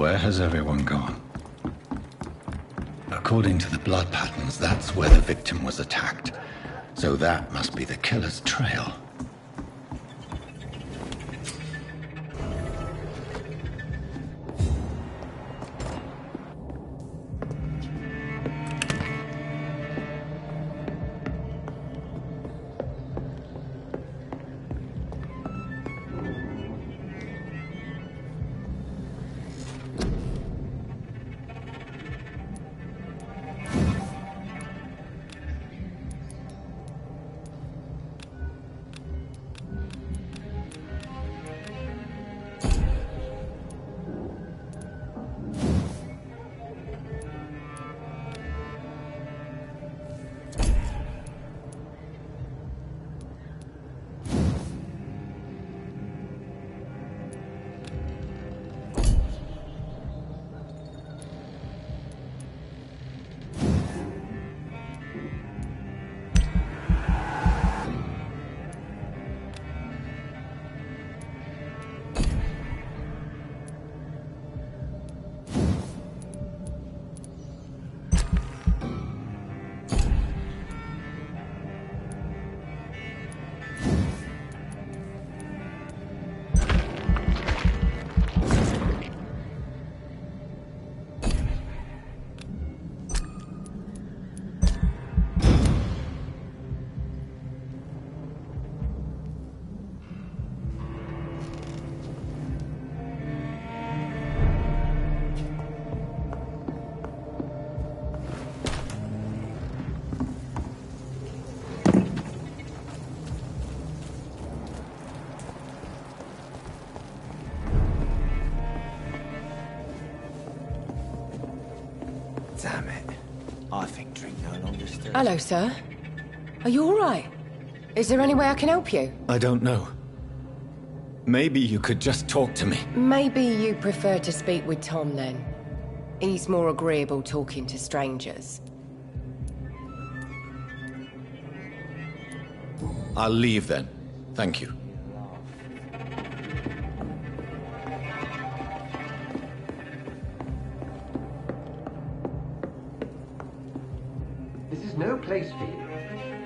Where has everyone gone? According to the blood patterns, that's where the victim was attacked. So that must be the killer's trail. Damn it. I think drink no longer stirs. Hello, sir. Are you all right? Is there any way I can help you? I don't know. Maybe you could just talk to me. Maybe you prefer to speak with Tom, then. He's more agreeable talking to strangers. I'll leave then. Thank you. This is no place for you.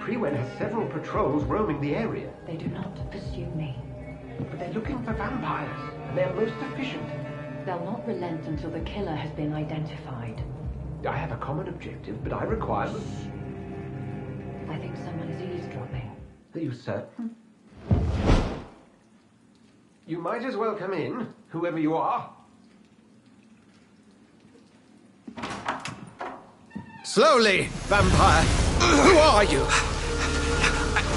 Prewen has several patrols roaming the area. They do not pursue me. But they're looking for vampires, and they're most efficient. They'll not relent until the killer has been identified. I have a common objective, but I require them. I think someone is eavesdropping. Are you certain? You might as well come in, whoever you are. Slowly, vampire! Who are you?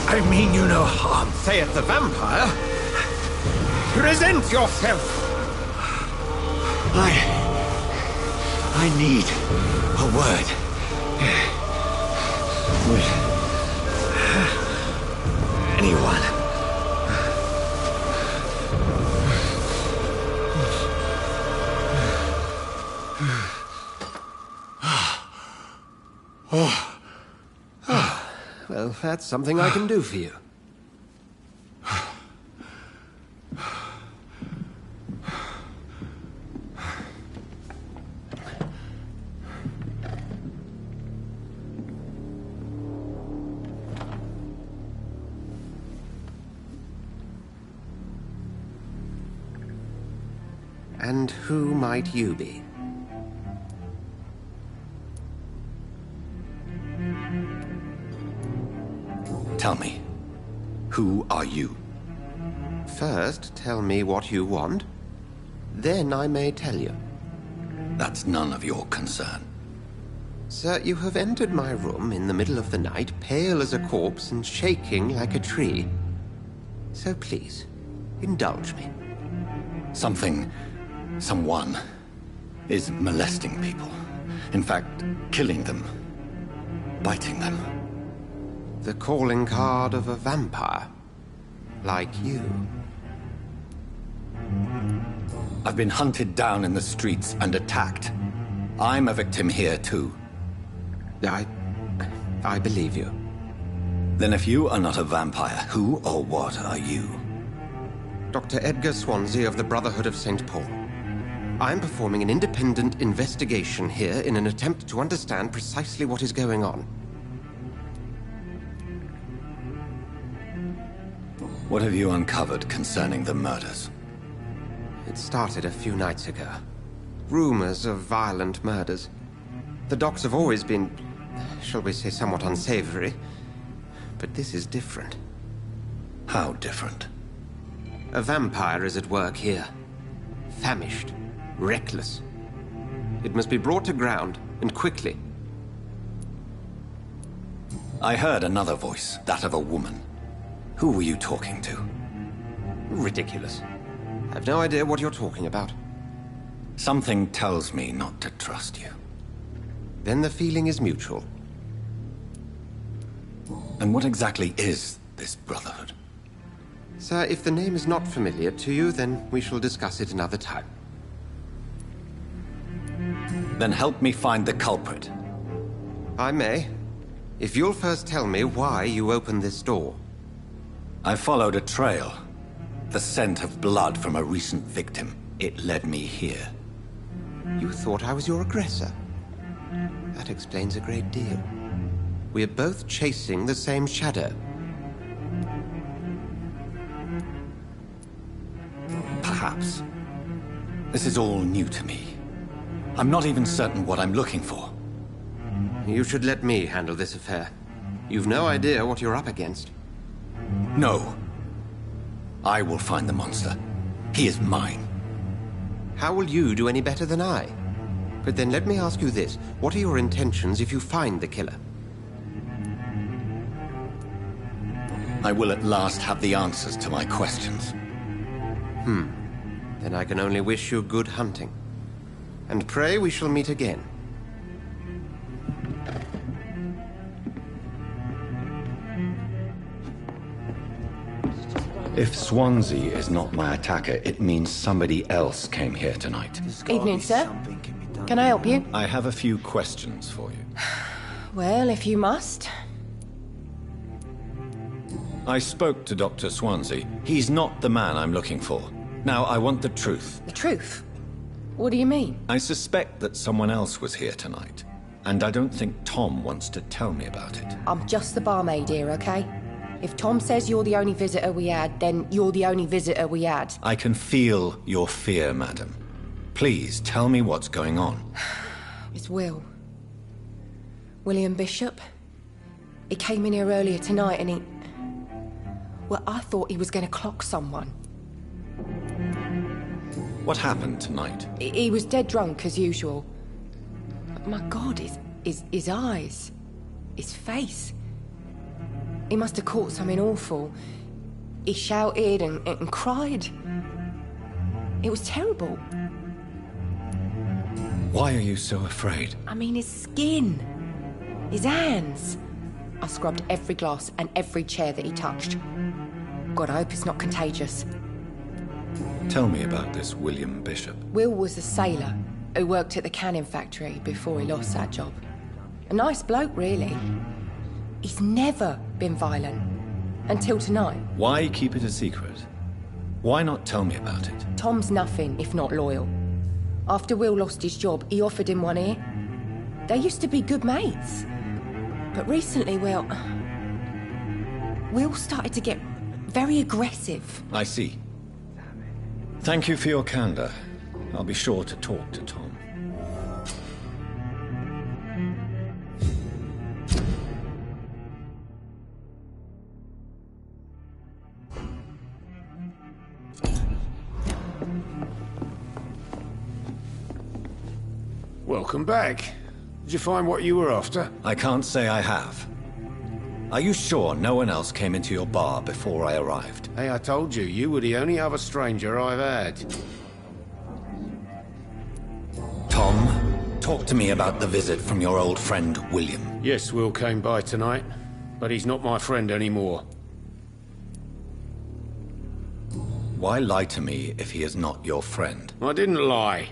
I mean you no harm, saith the vampire. Present yourself! I need a word. With anyone. Well, that's something I can do for you. And who might you be? Tell me, who are you? First, tell me what you want. Then I may tell you. That's none of your concern. Sir, you have entered my room in the middle of the night, pale as a corpse and shaking like a tree. So please, indulge me. Someone is molesting people. In fact, killing them. Biting them. The calling card of a vampire. Like you. I've been hunted down in the streets and attacked. I'm a victim here, too. I believe you. Then if you are not a vampire, who or what are you? Dr. Edgar Swansea of the Brotherhood of St. Paul. I'm performing an independent investigation here in an attempt to understand precisely what is going on. What have you uncovered concerning the murders? It started a few nights ago. Rumors of violent murders. The docks have always been, shall we say, somewhat unsavory. But this is different. How different? A vampire is at work here. Famished. Reckless. It must be brought to ground, and quickly. I heard another voice, that of a woman. Who were you talking to? Ridiculous. I've no idea what you're talking about. Something tells me not to trust you. Then the feeling is mutual. And what exactly is this Brotherhood? Sir, if the name is not familiar to you, then we shall discuss it another time. Then help me find the culprit. I may. If you'll first tell me why you opened this door. I followed a trail. The scent of blood from a recent victim. It led me here. You thought I was your aggressor. That explains a great deal. We're both chasing the same shadow. Perhaps. This is all new to me. I'm not even certain what I'm looking for. You should let me handle this affair. You've no idea what you're up against. No. I will find the monster. He is mine. How will you do any better than I? But then let me ask you this. What are your intentions if you find the killer? I will at last have the answers to my questions. Then I can only wish you good hunting. And pray we shall meet again. If Swansea is not my attacker, it means somebody else came here tonight. Evening, sir. Can I help you? I have a few questions for you. Well, if you must. I spoke to Dr. Swansea. He's not the man I'm looking for. Now, I want the truth. The truth? What do you mean? I suspect that someone else was here tonight. And I don't think Tom wants to tell me about it. I'm just the barmaid here, okay? If Tom says you're the only visitor we had, then you're the only visitor we had. I can feel your fear, madam. Please, tell me what's going on. It's Will. William Bishop. He came in here earlier tonight and he... Well, I thought he was going to clock someone. What happened tonight? He was dead drunk, as usual. But my God, his eyes. His face. He must have caught something awful. He shouted and cried. It was terrible. Why are you so afraid? I mean, his skin. His hands. I scrubbed every glass and every chair that he touched. God, I hope it's not contagious. Tell me about this William Bishop. Will was a sailor who worked at the canning factory before he lost that job. A nice bloke, really. He's never been violent. Until tonight. Why keep it a secret? Why not tell me about it? Tom's nothing if not loyal. After Will lost his job, he offered him one ear. They used to be good mates. But recently, well... Will started to get very aggressive. I see. Thank you for your candor. I'll be sure to talk to Tom. Welcome back. Did you find what you were after? I can't say I have. Are you sure no one else came into your bar before I arrived? Hey, I told you, you were the only other stranger I've had. Tom, talk to me about the visit from your old friend, William. Yes, Will came by tonight, but he's not my friend anymore. Why lie to me if he is not your friend? I didn't lie.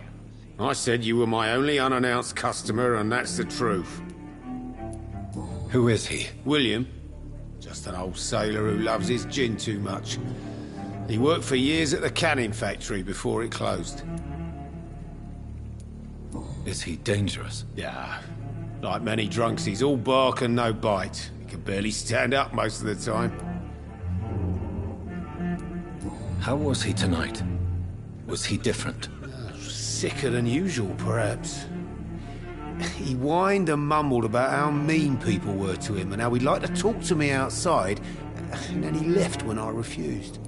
I said you were my only unannounced customer, and that's the truth. Who is he? William. Just an old sailor who loves his gin too much. He worked for years at the canning factory before it closed. Is he dangerous? Yeah. Like many drunks, he's all bark and no bite. He can barely stand up most of the time. How was he tonight? Was he different? Sicker than usual, perhaps. He whined and mumbled about how mean people were to him and how he'd like to talk to me outside, and then he left when I refused.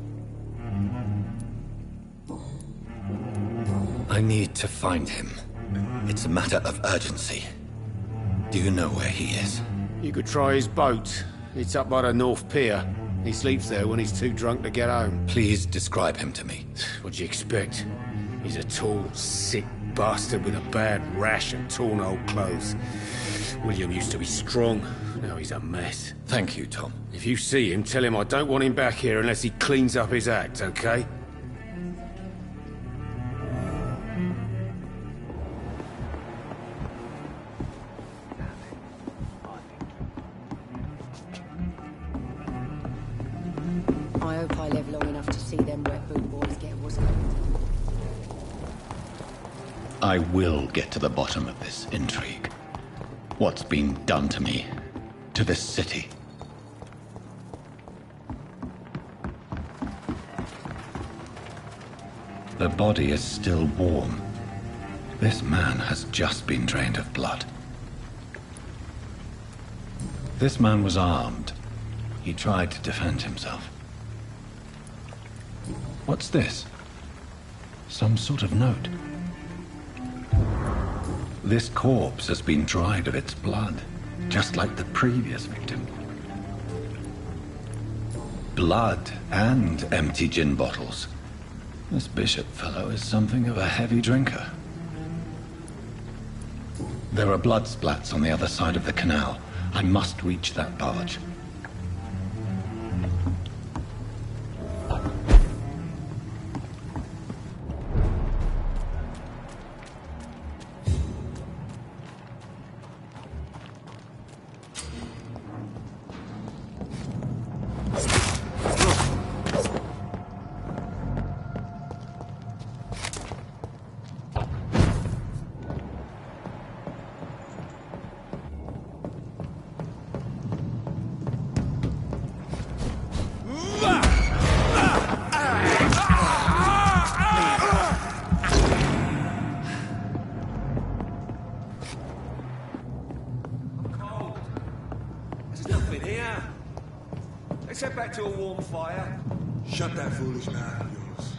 I need to find him. It's a matter of urgency. Do you know where he is? You could try his boat. It's up by the North Pier. He sleeps there when he's too drunk to get home. Please describe him to me. What'd you expect? He's a tall, sick bastard with a bad rash and torn old clothes. William used to be strong. Now he's a mess. Thank you, Tom. If you see him, tell him I don't want him back here unless he cleans up his act, okay? I hope I live long enough to see them wet boot boys get what's coming to them. I will get to the bottom of this intrigue. What's been done to me, to this city. The body is still warm. This man has just been drained of blood. This man was armed. He tried to defend himself. What's this? Some sort of note. This corpse has been dried of its blood, just like the previous victim. Blood and empty gin bottles. This Bishop fellow is something of a heavy drinker. There are blood splats on the other side of the canal. I must reach that barge. Let's head back to a warm fire. Shut that foolish mouth of yours.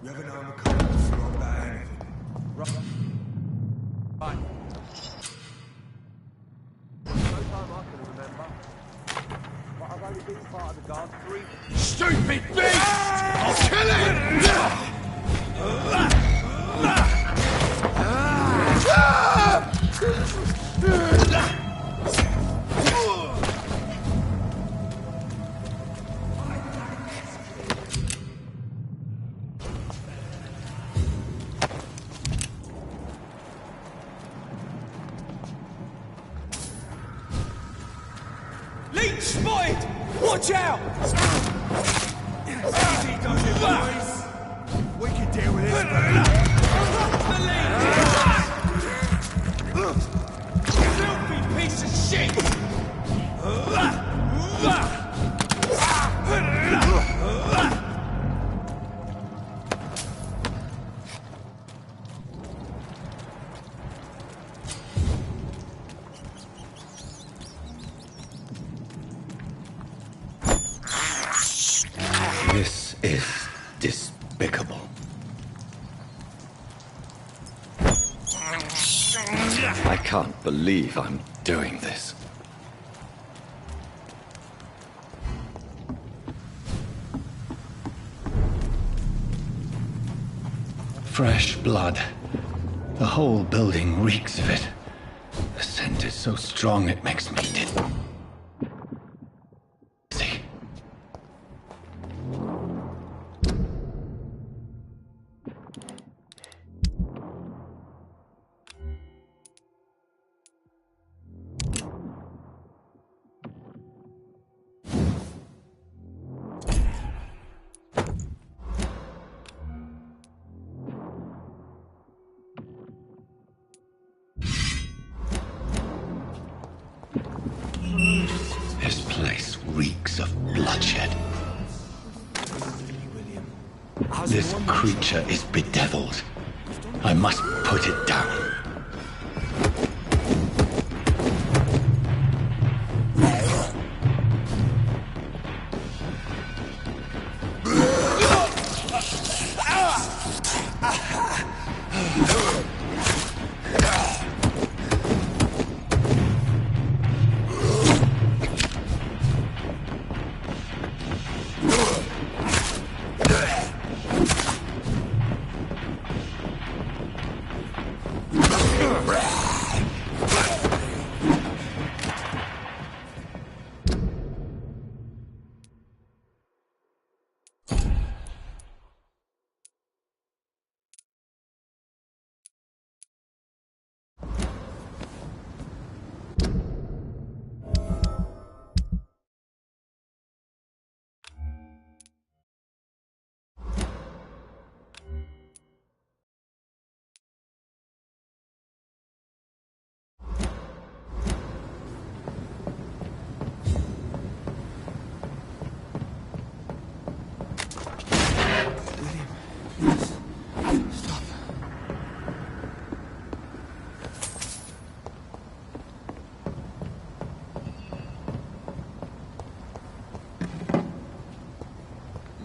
You ever known a cold to forgot about anything? Right. No time I can remember. But I've only been part of the guard 3... Stupid beast! I'll kill it! Leech spotted! Watch out! Easy, don't you, boys? We can deal with this. Filthy piece of shit! This is despicable. I can't believe I'm doing this. Fresh blood. The whole building reeks of it. The scent is so strong it makes me dizzy. This creature is bedeviled. I must put it down.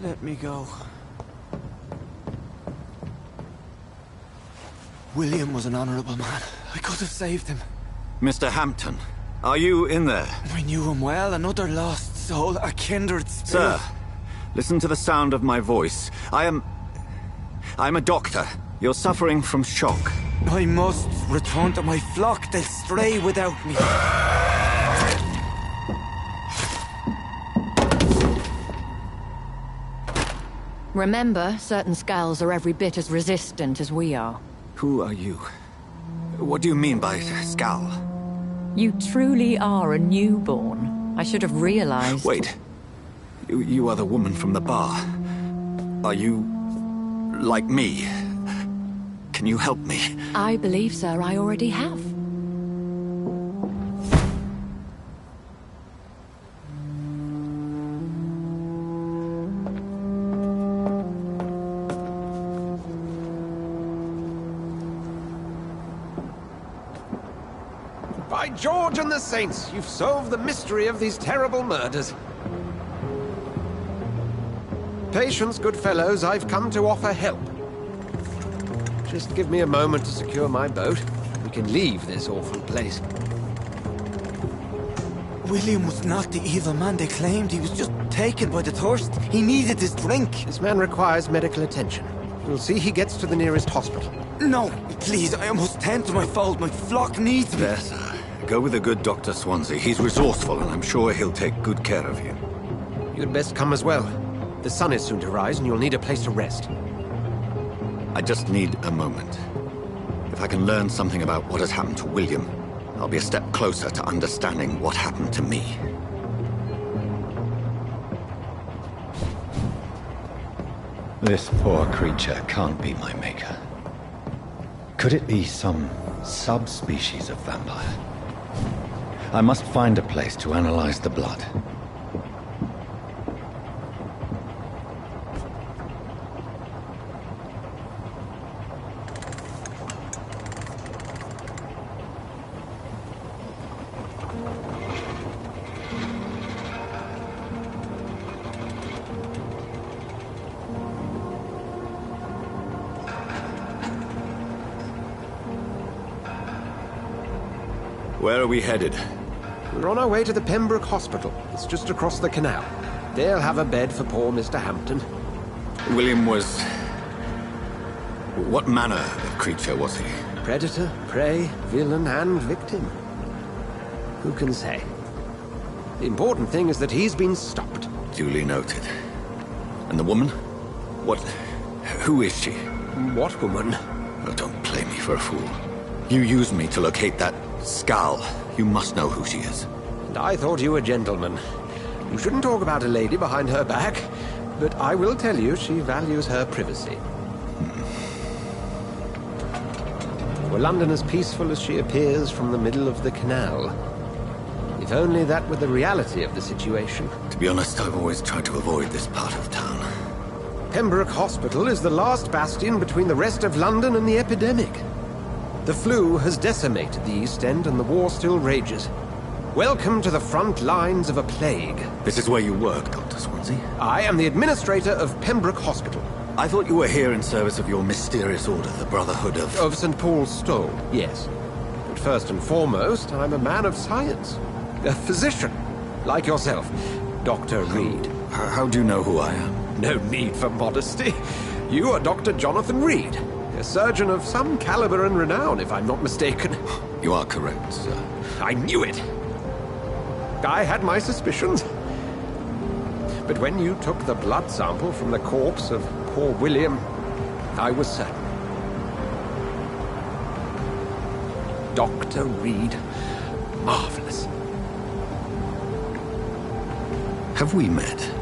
Let me go. William was an honorable man. I could have saved him. Mr. Hampton, are you in there? I knew him well, another lost soul, a kindred spirit. Sir, listen to the sound of my voice. I'm a doctor. You're suffering from shock. I must return to my flock. They'll stray without me. Remember, certain skulls are every bit as resistant as we are. Who are you? What do you mean by skull? You truly are a newborn. I should have realized. Wait. You are the woman from the bar. Are you... like me? Can you help me? I believe, sir, I already have. By George and the Saints, you've solved the mystery of these terrible murders. Patience, good fellows, I've come to offer help. Just give me a moment to secure my boat. We can leave this awful place. William was not the evil man they claimed. He was just taken by the thirst. He needed his drink. This man requires medical attention. We'll see he gets to the nearest hospital. No, please, I must tend to my fold. My flock needs me. There, sir. Go with the good Dr. Swansea. He's resourceful, and I'm sure he'll take good care of you. You'd best come as well. The sun is soon to rise, and you'll need a place to rest. I just need a moment. If I can learn something about what has happened to William, I'll be a step closer to understanding what happened to me. This poor creature can't be my maker. Could it be some subspecies of vampire? I must find a place to analyze the blood. Where are we headed? We're on our way to the Pembroke Hospital. It's just across the canal. They'll have a bed for poor Mr. Hampton. William was... what manner of creature was he? Predator, prey, villain, and victim. Who can say? The important thing is that he's been stopped. Duly noted. And the woman? What... who is she? What woman? Oh, don't play me for a fool. You used me to locate that skull. You must know who she is. And I thought you a gentleman. You shouldn't talk about a lady behind her back, but I will tell you she values her privacy. Were London as peaceful as she appears from the middle of the canal? If only that were the reality of the situation. To be honest, I've always tried to avoid this part of town. Pembroke Hospital is the last bastion between the rest of London and the epidemic. The flu has decimated the East End and the war still rages. Welcome to the front lines of a plague. This is where you work, Dr. Swansea? I am the administrator of Pembroke Hospital. I thought you were here in service of your mysterious order, the Brotherhood of... Of St. Paul's Stole, yes. But first and foremost, I'm a man of science. A physician, like yourself, Dr. Reed. How do you know who I am? No need for modesty. You are Dr. Jonathan Reed, a surgeon of some caliber and renown, if I'm not mistaken. You are correct, sir. I knew it. I had my suspicions. But when you took the blood sample from the corpse of poor William, I was certain. Dr. Reed. Marvelous. Have we met?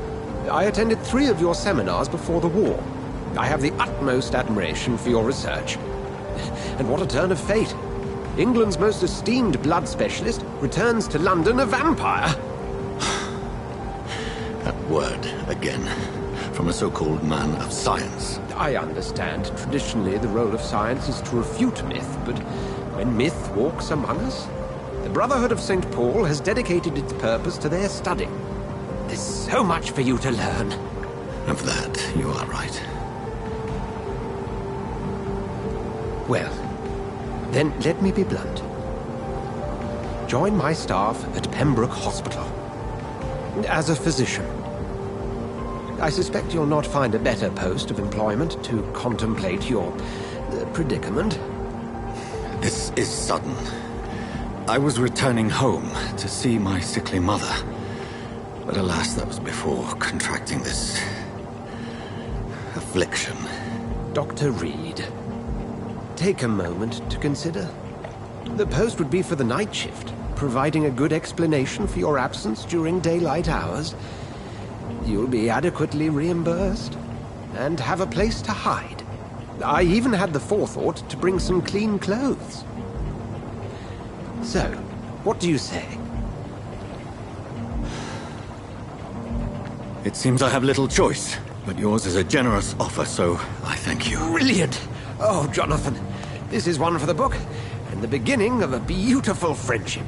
I attended 3 of your seminars before the war. I have the utmost admiration for your research. And what a turn of fate. England's most esteemed blood specialist returns to London a vampire. That word, again. From a so-called man of science. I understand. Traditionally, the role of science is to refute myth, but when myth walks among us, the Brotherhood of St. Paul has dedicated its purpose to their study. There's so much for you to learn. Of that, you are right. Well, then let me be blunt. Join my staff at Pembroke Hospital. As a physician. I suspect you'll not find a better post of employment to contemplate your predicament. This is sudden. I was returning home to see my sickly mother. But alas, that was before contracting this... affliction. Dr. Reed, take a moment to consider. The post would be for the night shift, providing a good explanation for your absence during daylight hours. You'll be adequately reimbursed, and have a place to hide. I even had the forethought to bring some clean clothes. So, what do you say? It seems I have little choice, but yours is a generous offer, so I thank you. Brilliant! Oh, Jonathan, this is one for the book, and the beginning of a beautiful friendship.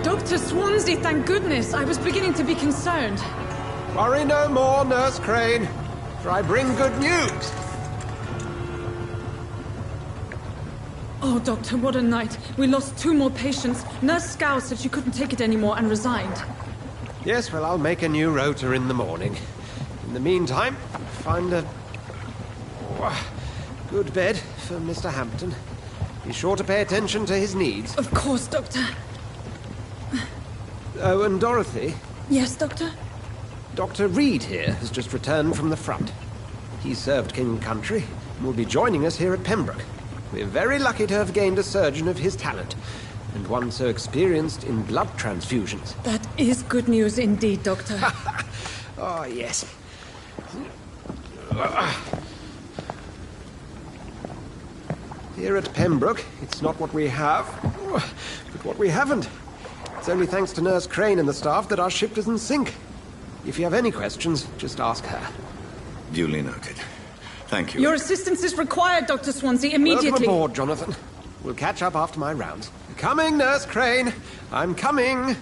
Dr. Swansea, thank goodness. I was beginning to be concerned. Worry no more, Nurse Crane, for I bring good news. Oh, Doctor, what a night. We lost 2 more patients. Nurse Scow said she couldn't take it anymore and resigned. Yes, well, I'll make a new rota in the morning. In the meantime, find a good bed for Mr. Hampton. Be sure to pay attention to his needs. Of course, Doctor. Oh, and Dorothy? Yes, Doctor? Dr. Reed here has just returned from the front. He served King and Country and will be joining us here at Pembroke. We're very lucky to have gained a surgeon of his talent, and one so experienced in blood transfusions. That is good news indeed, Doctor. Oh, yes. Here at Pembroke, it's not what we have, but what we haven't. It's only thanks to Nurse Crane and the staff that our ship doesn't sink. If you have any questions, just ask her. Duly noted. Thank you. Your assistance is required, Dr. Swansea, immediately. Welcome aboard, Jonathan. We'll catch up after my rounds. Coming, Nurse Crane. I'm coming.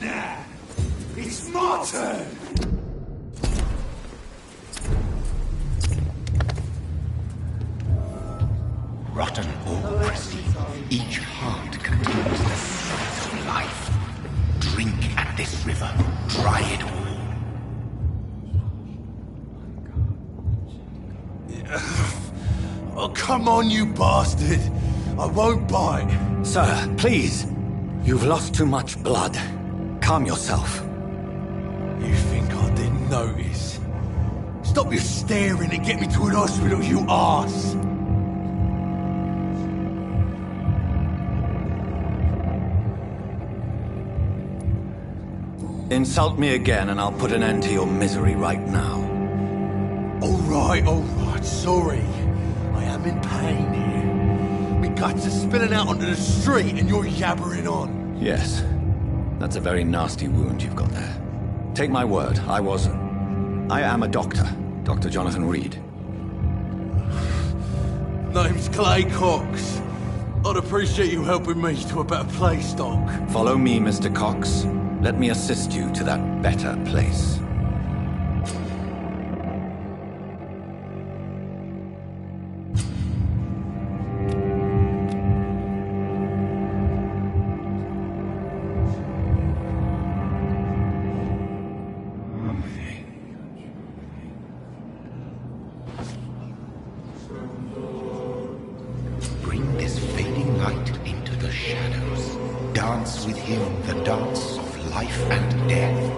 Nah, it's my turn. Rotten or crispy, each heart contains the seeds of life. Drink at this river, try it all. Oh, come on, you bastard! I won't bite. Sir, please. You've lost too much blood. Calm yourself. You think I didn't notice? Stop your staring and get me to an hospital, you arse! Insult me again and I'll put an end to your misery right now. Alright, sorry. I am in pain here. My guts are spilling out onto the street and you're yabbering on. Yes. That's a very nasty wound you've got there. Take my word, I am a doctor. Dr. Jonathan Reed. Name's Clay Cox. I'd appreciate you helping me to a better place, Doc. Follow me, Mr. Cox. Let me assist you to that better place. Bring this fading light into the shadows. Dance with him the dance of life and death.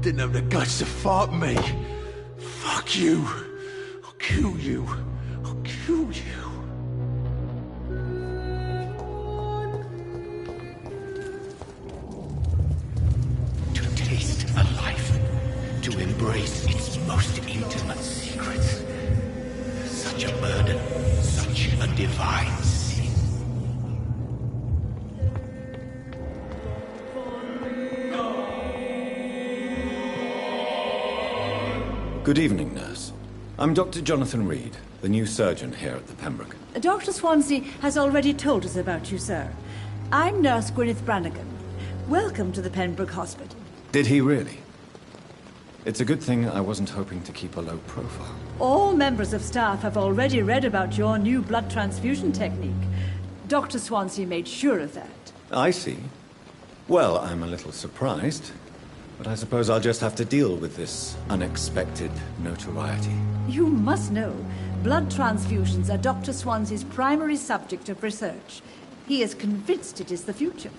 Didn't have the guts to fuck me. Fuck you. I'll kill you. I'll kill you. To taste a life, to embrace its most intimate secrets. Such a burden, such a divine sin. Good evening, nurse. I'm Dr. Jonathan Reed, the new surgeon here at the Pembroke. Dr. Swansea has already told us about you, sir. I'm Nurse Gwyneth Brannigan. Welcome to the Pembroke Hospital. Did he really? It's a good thing I wasn't hoping to keep a low profile. All members of staff have already read about your new blood transfusion technique. Dr. Swansea made sure of that. I see. Well, I'm a little surprised, but I suppose I'll just have to deal with this unexpected notoriety. You must know, blood transfusions are Dr. Swansea's primary subject of research. He is convinced it is the future.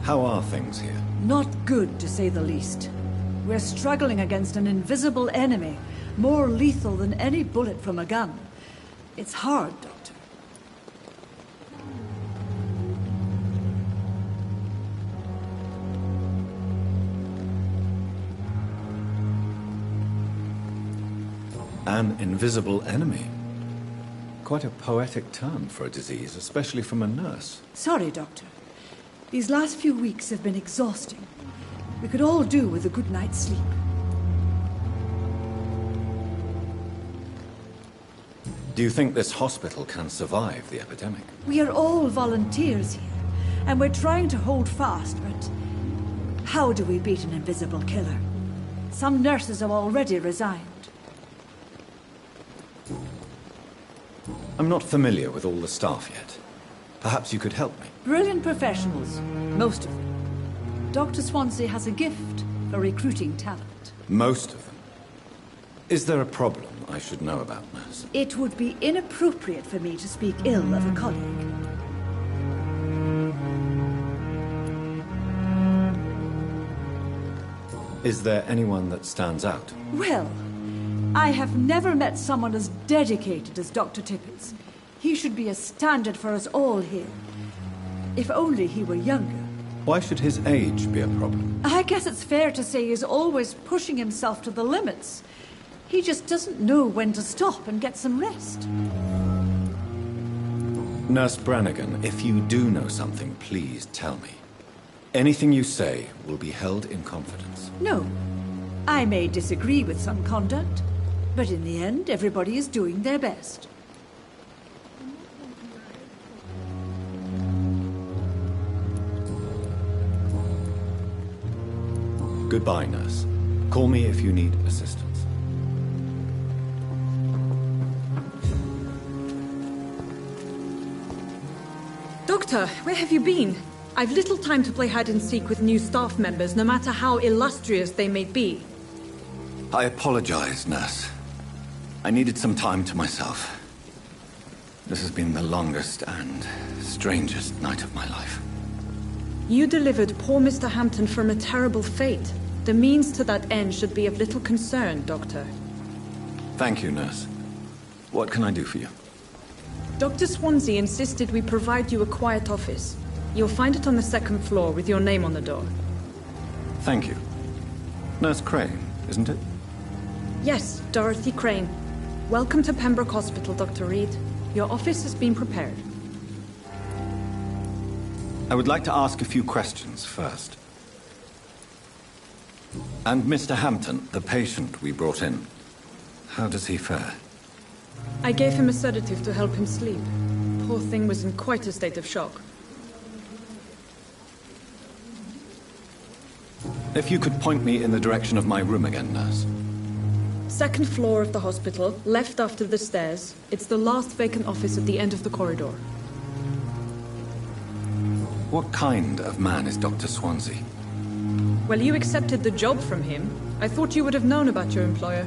How are things here? Not good, to say the least. We're struggling against an invisible enemy, more lethal than any bullet from a gun. It's hard, Doctor. An invisible enemy. Quite a poetic term for a disease, especially from a nurse. Sorry, Doctor. These last few weeks have been exhausting. We could all do with a good night's sleep. Do you think this hospital can survive the epidemic? We are all volunteers here, and we're trying to hold fast, but how do we beat an invisible killer? Some nurses have already resigned. I'm not familiar with all the staff yet. Perhaps you could help me. Brilliant professionals, most of them. Dr. Swansea has a gift for recruiting talent. Most of them? Is there a problem I should know about, nurse? It would be inappropriate for me to speak ill of a colleague. Is there anyone that stands out? Well, I have never met someone as dedicated as Dr. Tippins. He should be a standard for us all here. If only he were younger. Why should his age be a problem? I guess it's fair to say he's always pushing himself to the limits. He just doesn't know when to stop and get some rest. Nurse Brannigan, if you do know something, please tell me. Anything you say will be held in confidence. No. I may disagree with some conduct, but in the end, everybody is doing their best. Goodbye, nurse. Call me if you need assistance. Doctor, where have you been? I've little time to play hide and seek with new staff members, no matter how illustrious they may be. I apologize, nurse. I needed some time to myself. This has been the longest and strangest night of my life. You delivered poor Mr. Hampton from a terrible fate. The means to that end should be of little concern, Doctor. Thank you, nurse. What can I do for you? Dr. Swansea insisted we provide you a quiet office. You'll find it on the second floor with your name on the door. Thank you. Nurse Crane, isn't it? Yes, Dorothy Crane. Welcome to Pembroke Hospital, Dr. Reed. Your office has been prepared. I would like to ask a few questions first. And Mr. Hampton, the patient we brought in, how does he fare? I gave him a sedative to help him sleep. Poor thing was in quite a state of shock. If you could point me in the direction of my room again, nurse. Second floor of the hospital, left after the stairs. It's the last vacant office at the end of the corridor. What kind of man is Dr. Swansea? Well, you accepted the job from him. I thought you would have known about your employer.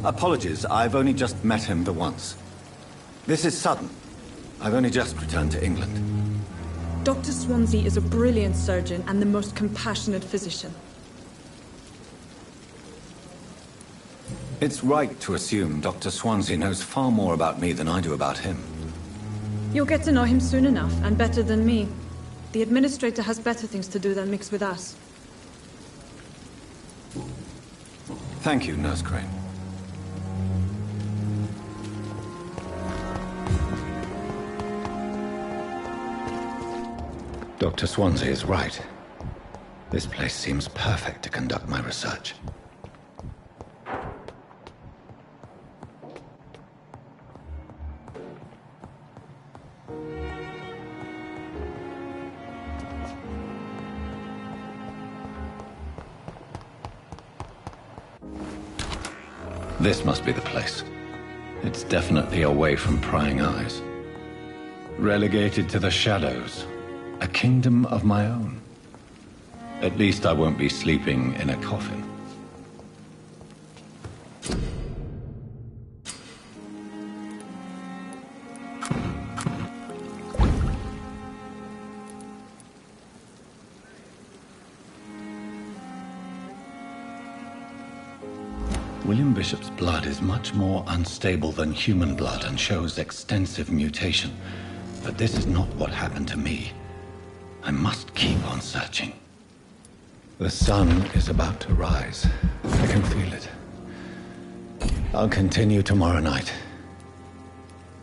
Apologies, I've only just met him the once. This is sudden. I've only just returned to England. Dr. Swansea is a brilliant surgeon and the most compassionate physician. It's right to assume Dr. Swansea knows far more about me than I do about him. You'll get to know him soon enough, and better than me. The administrator has better things to do than mix with us. Thank you, Nurse Crane. Dr. Swansea is right. This place seems perfect to conduct my research. This must be the place. It's definitely away from prying eyes. Relegated to the shadows. A kingdom of my own. At least I won't be sleeping in a coffin. William Bishop's blood is much more unstable than human blood and shows extensive mutation. But this is not what happened to me. I must keep on searching. The sun is about to rise. I can feel it. I'll continue tomorrow night.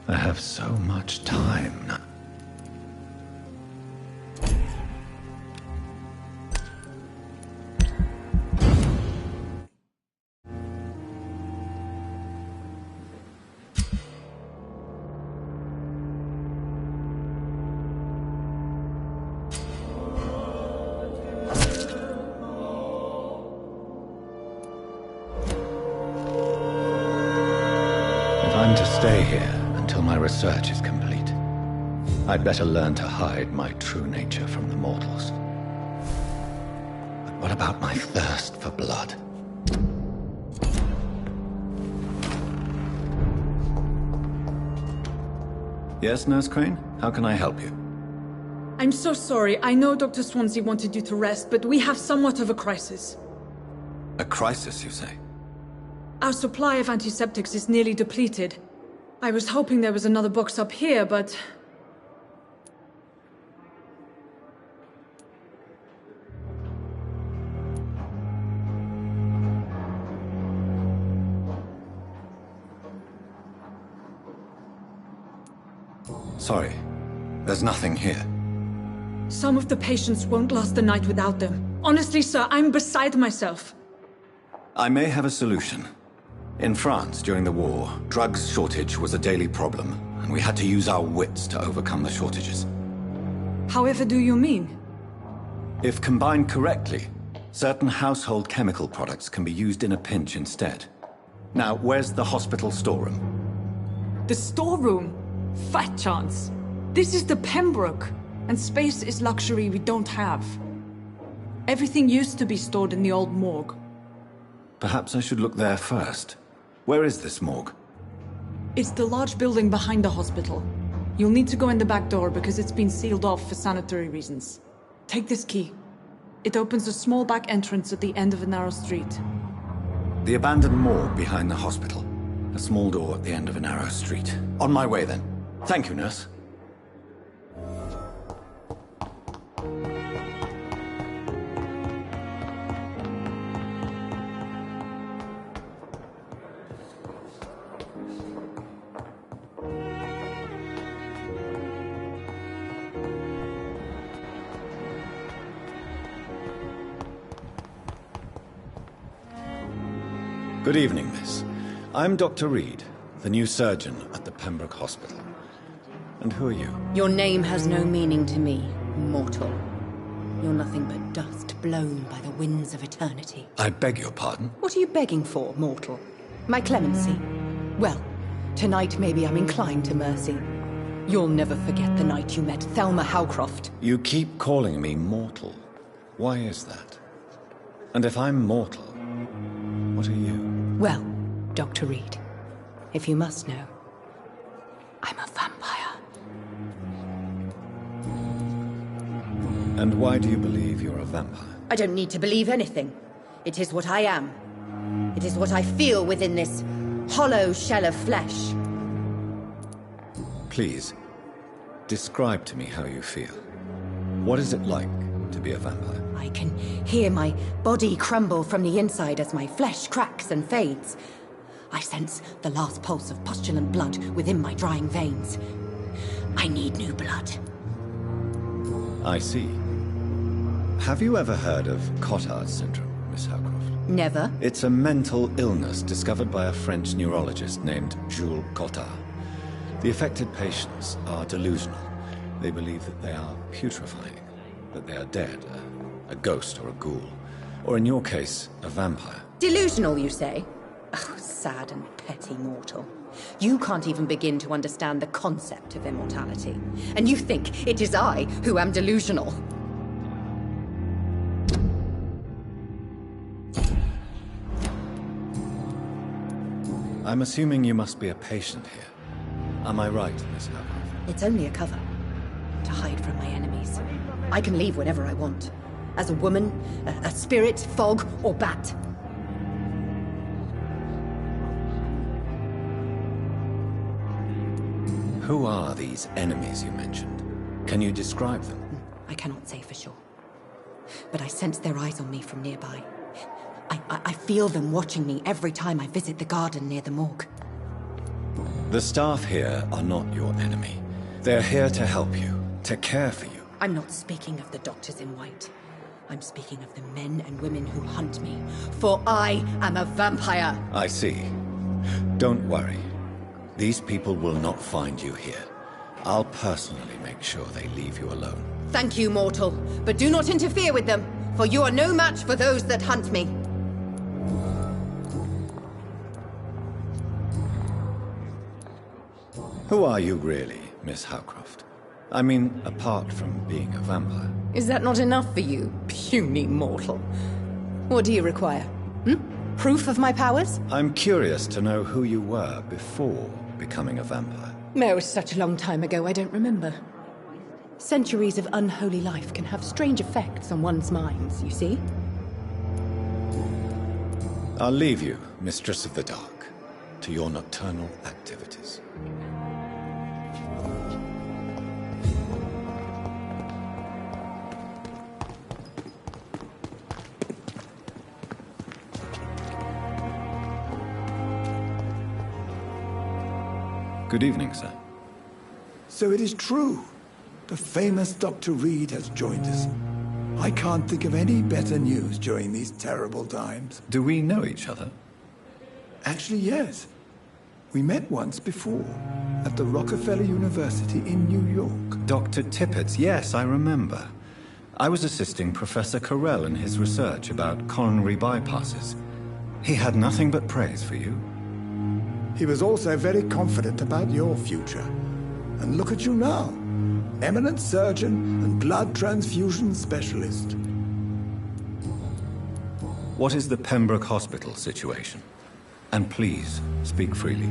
I have so much time now. Stay here until my research is complete. I'd better learn to hide my true nature from the mortals. But what about my thirst for blood? Yes, Nurse Crane? How can I help you? I'm so sorry. I know Dr. Swansea wanted you to rest, but we have somewhat of a crisis. A crisis, you say? Our supply of antiseptics is nearly depleted. I was hoping there was another box up here, but... Sorry, there's nothing here. Some of the patients won't last the night without them. Honestly, sir, I'm beside myself. I may have a solution. In France, during the war, drugs shortage was a daily problem, and we had to use our wits to overcome the shortages. However do you mean? If combined correctly, certain household chemical products can be used in a pinch instead. Now, where's the hospital storeroom? The storeroom? Fat chance. This is the Pembroke, and space is luxury we don't have. Everything used to be stored in the old morgue. Perhaps I should look there first. Where is this morgue? It's the large building behind the hospital. You'll need to go in the back door because it's been sealed off for sanitary reasons. Take this key. It opens a small back entrance at the end of a narrow street. The abandoned morgue behind the hospital. A small door at the end of a narrow street. On my way then. Thank you, nurse. Good evening, miss. I'm Dr. Reed, the new surgeon at the Pembroke Hospital. And who are you? Your name has no meaning to me, mortal. You're nothing but dust blown by the winds of eternity. I beg your pardon? What are you begging for, mortal? My clemency? Well, tonight maybe I'm inclined to mercy. You'll never forget the night you met Thelma Howcroft. You keep calling me mortal. Why is that? And if I'm mortal, what are you? Well, Dr. Reed, if you must know, I'm a vampire. And why do you believe you're a vampire? I don't need to believe anything. It is what I am. It is what I feel within this hollow shell of flesh. Please, describe to me how you feel. What is it like to be a vampire? I can hear my body crumble from the inside as my flesh cracks and fades. I sense the last pulse of pustulant blood within my drying veins. I need new blood. I see. Have you ever heard of Cotard syndrome, Miss Howcroft? Never. It's a mental illness discovered by a French neurologist named Jules Cotard. The affected patients are delusional. They believe that they are putrefying, that they are dead, a ghost or a ghoul, or in your case, a vampire. Delusional, you say? Oh, sad and petty mortal. You can't even begin to understand the concept of immortality. And you think it is I who am delusional. I'm assuming you must be a patient here. Am I right, Miss Howcroft? It's only a cover. To hide from my enemies. I can leave whenever I want. As a woman, a spirit, fog, or bat. Who are these enemies you mentioned? Can you describe them? I cannot say for sure. But I sense their eyes on me from nearby. I feel them watching me every time I visit the garden near the morgue. The staff here are not your enemy. They're here to help you, to care for you. I'm not speaking of the doctors in white. I'm speaking of the men and women who hunt me. For I am a vampire! I see. Don't worry. These people will not find you here. I'll personally make sure they leave you alone. Thank you, mortal. But do not interfere with them, for you are no match for those that hunt me. Who are you really, Miss Howcroft? I mean, apart from being a vampire. Is that not enough for you, puny mortal? What do you require? Proof of my powers? I'm curious to know who you were before becoming a vampire. No, it was such a long time ago, I don't remember. Centuries of unholy life can have strange effects on one's minds, you see? I'll leave you, Mistress of the Dark, to your nocturnal activities. Good evening, sir. So it is true. The famous Dr. Reed has joined us. I can't think of any better news during these terrible times. Do we know each other? Actually, yes. We met once before, at the Rockefeller University in New York. Dr. Tippett, yes, I remember. I was assisting Professor Carell in his research about coronary bypasses. He had nothing but praise for you. He was also very confident about your future. And look at you now. Eminent surgeon and blood transfusion specialist. What is the Pembroke Hospital situation? And please, speak freely.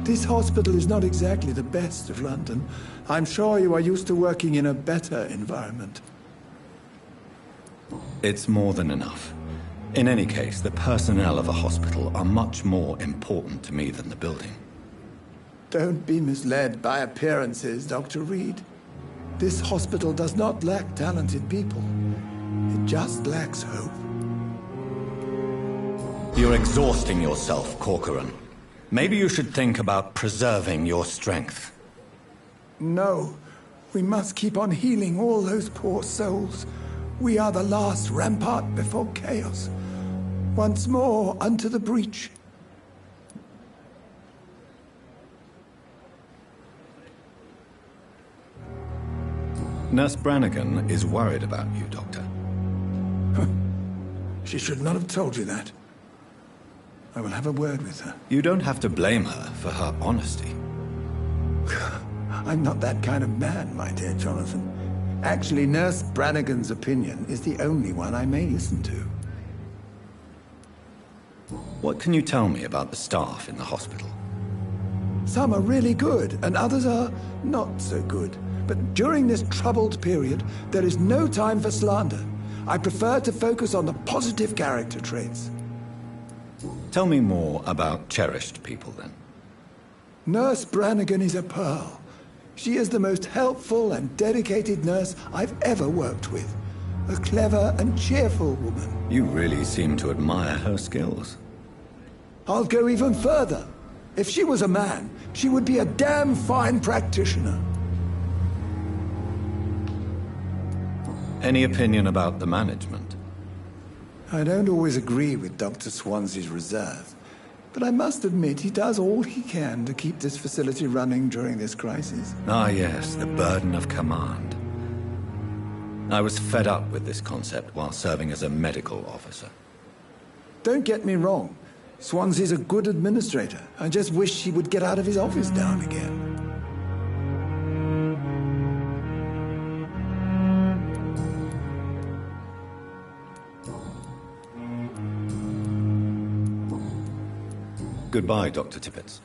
This hospital is not exactly the best of London. I'm sure you are used to working in a better environment. It's more than enough. In any case, the personnel of a hospital are much more important to me than the building. Don't be misled by appearances, Dr. Reed. This hospital does not lack talented people. It just lacks hope. You're exhausting yourself, Corcoran. Maybe you should think about preserving your strength. No. We must keep on healing all those poor souls. We are the last rampart before chaos. Once more, unto the breach. Nurse Brannigan is worried about you, Doctor. She should not have told you that. I will have a word with her. You don't have to blame her for her honesty. I'm not that kind of man, my dear Jonathan. Actually, Nurse Brannigan's opinion is the only one I may listen to. What can you tell me about the staff in the hospital? Some are really good, and others are not so good. But during this troubled period, there is no time for slander. I prefer to focus on the positive character traits. Tell me more about cherished people, then. Nurse Brannigan is a pearl. She is the most helpful and dedicated nurse I've ever worked with. A clever and cheerful woman. You really seem to admire her skills. I'll go even further. If she was a man, she would be a damn fine practitioner. Any opinion about the management? I don't always agree with Dr. Swansea's reserve, but I must admit he does all he can to keep this facility running during this crisis. Ah, yes, the burden of command. I was fed up with this concept while serving as a medical officer. Don't get me wrong. Swansea's a good administrator. I just wish he would get out of his office now and again. Goodbye, Dr. Tippett.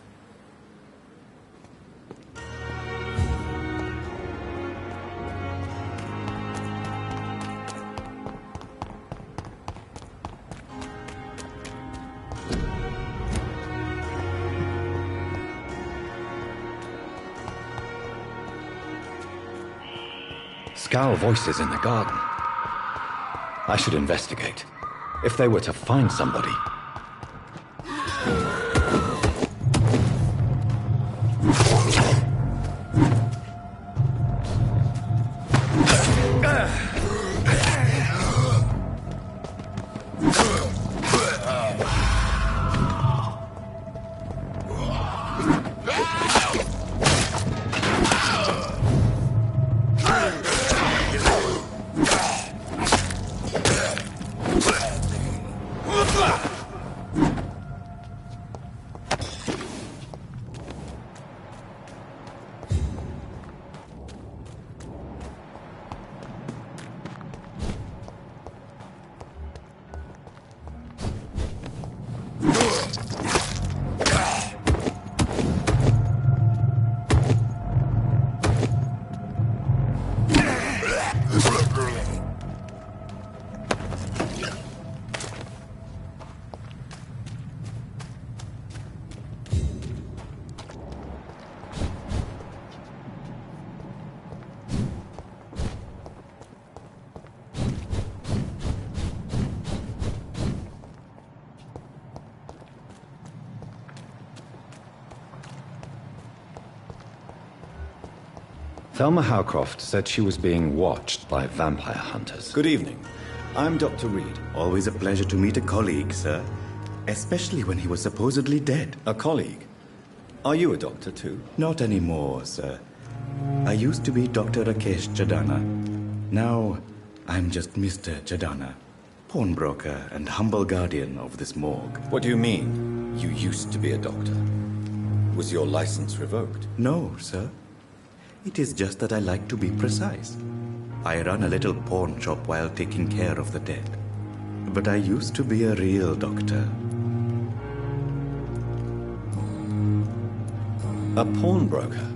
Scowl voices in the garden. I should investigate. If they were to find somebody... Thelma Howcroft said she was being watched by vampire hunters. Good evening. I'm Dr. Reed. Always a pleasure to meet a colleague, sir. Especially when he was supposedly dead. A colleague? Are you a doctor too? Not anymore, sir. I used to be Dr. Rakesh Chadana. Now, I'm just Mr. Chadana, pawnbroker and humble guardian of this morgue. What do you mean, you used to be a doctor? Was your license revoked? No, sir. It is just that I like to be precise. I run a little pawn shop while taking care of the dead. But I used to be a real doctor. A pawnbroker?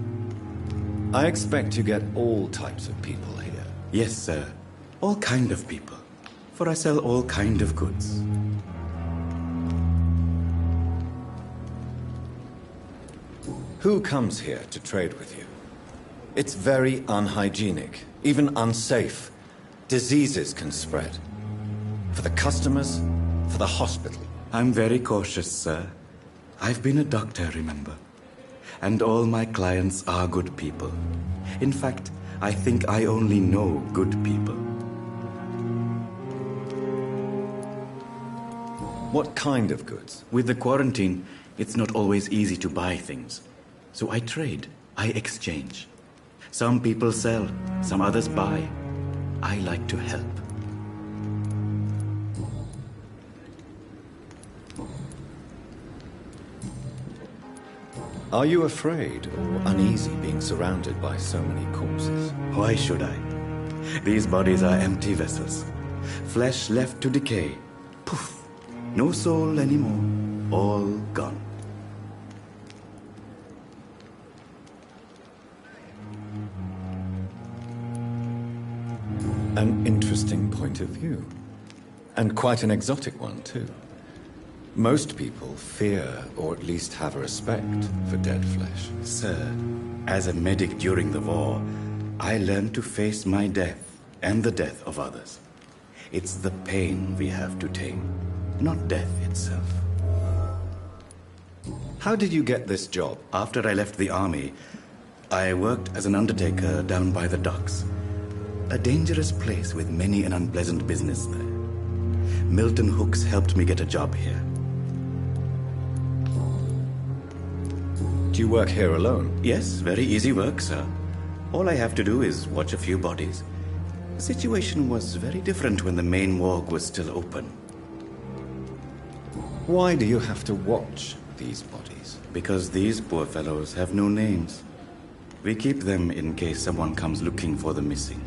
I expect you get all types of people here. Yes, sir. All kind of people. For I sell all kind of goods. Who comes here to trade with you? It's very unhygienic, even unsafe. Diseases can spread. For the customers, for the hospital. I'm very cautious, sir. I've been a doctor, remember? And all my clients are good people. In fact, I think I only know good people. What kind of goods? With the quarantine, it's not always easy to buy things. So I trade, I exchange. Some people sell, some others buy. I like to help. Are you afraid or uneasy being surrounded by so many corpses? Why should I? These bodies are empty vessels. Flesh left to decay. Poof. No soul anymore. All gone. An interesting point of view. And quite an exotic one, too. Most people fear, or at least have a respect, for dead flesh. Sir, as a medic during the war, I learned to face my death and the death of others. It's the pain we have to tame, not death itself. How did you get this job? After I left the army, I worked as an undertaker down by the docks. A dangerous place with many an unpleasant business there. Milton Hooks helped me get a job here. Do you work here alone? Yes, very easy work, sir. All I have to do is watch a few bodies. The situation was very different when the main morgue was still open. Why do you have to watch these bodies? Because these poor fellows have no names. We keep them in case someone comes looking for the missing.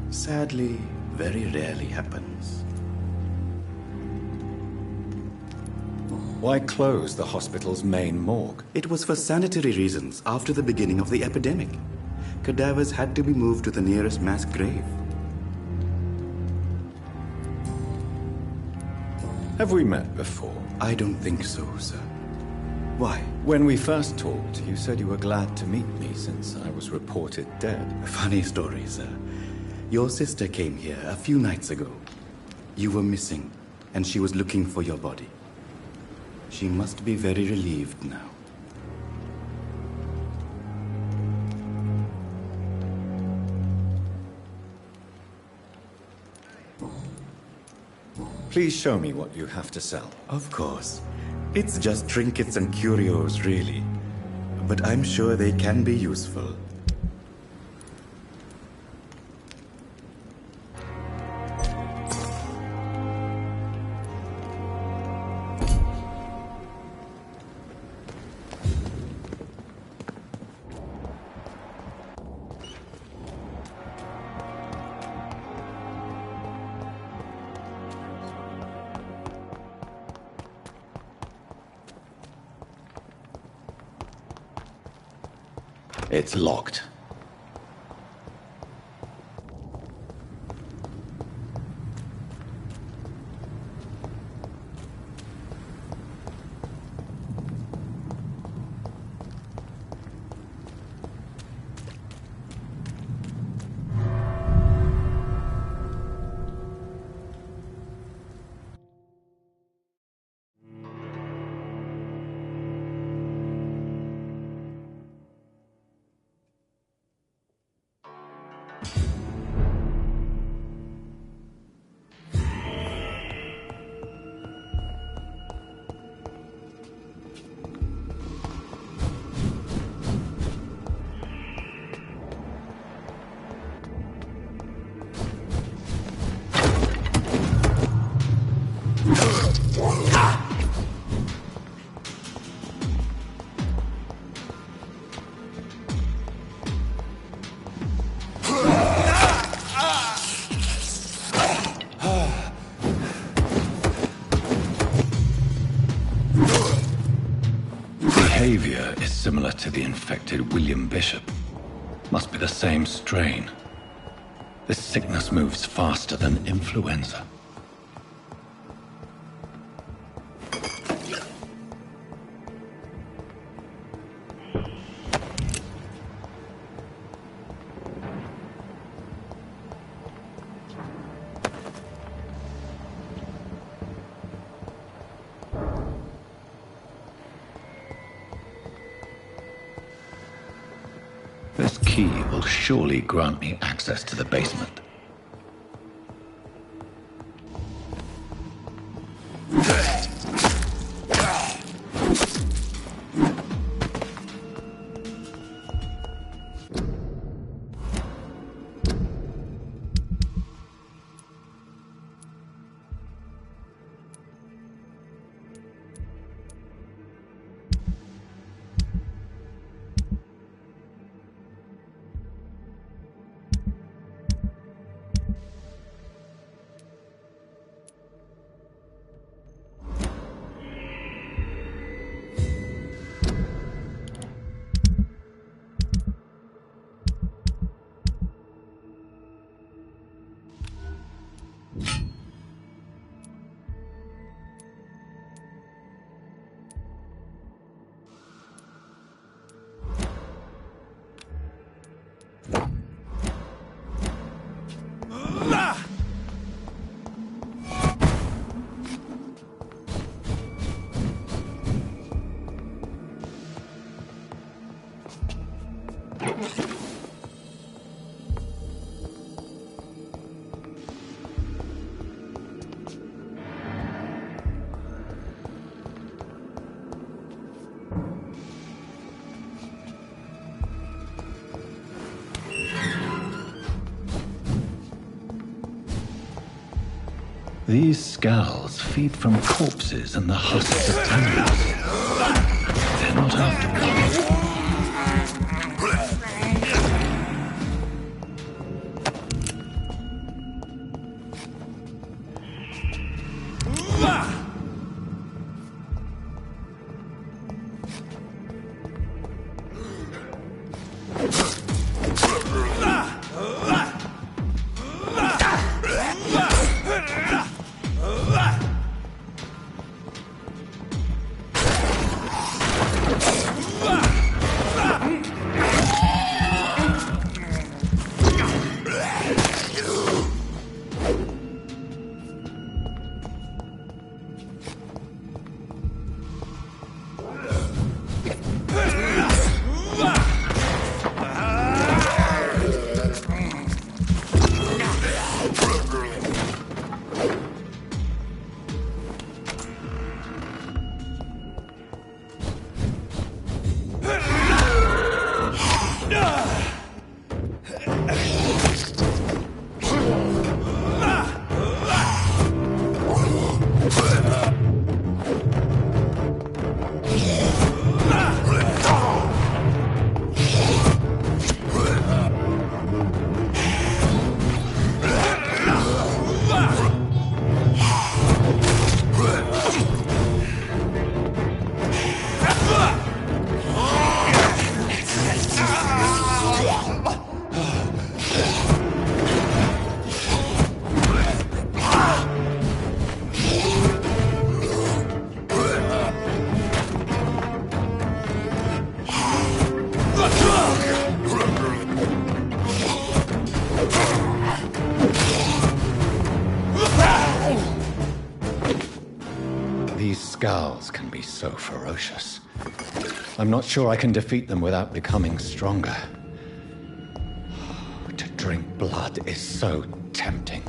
Sadly, very rarely happens. Why close the hospital's main morgue? It was for sanitary reasons after the beginning of the epidemic. Cadavers had to be moved to the nearest mass grave. Have we met before? I don't think so, sir. Why? When we first talked, you said you were glad to meet me since I was reported dead. Funny story, sir. Your sister came here a few nights ago. You were missing, and she was looking for your body. She must be very relieved now. Please show me what you have to sell. Of course. It's just trinkets and curios, really. But I'm sure they can be useful. It's locked. behavior is similar to the infected William Bishop. Must be the same strain. This sickness moves faster than influenza. This key will surely grant me access to the basement. These scowls feed from corpses and the husks of animals. They're not after blood. These scowls can be so ferocious. I'm not sure I can defeat them without becoming stronger. To drink blood is so tempting.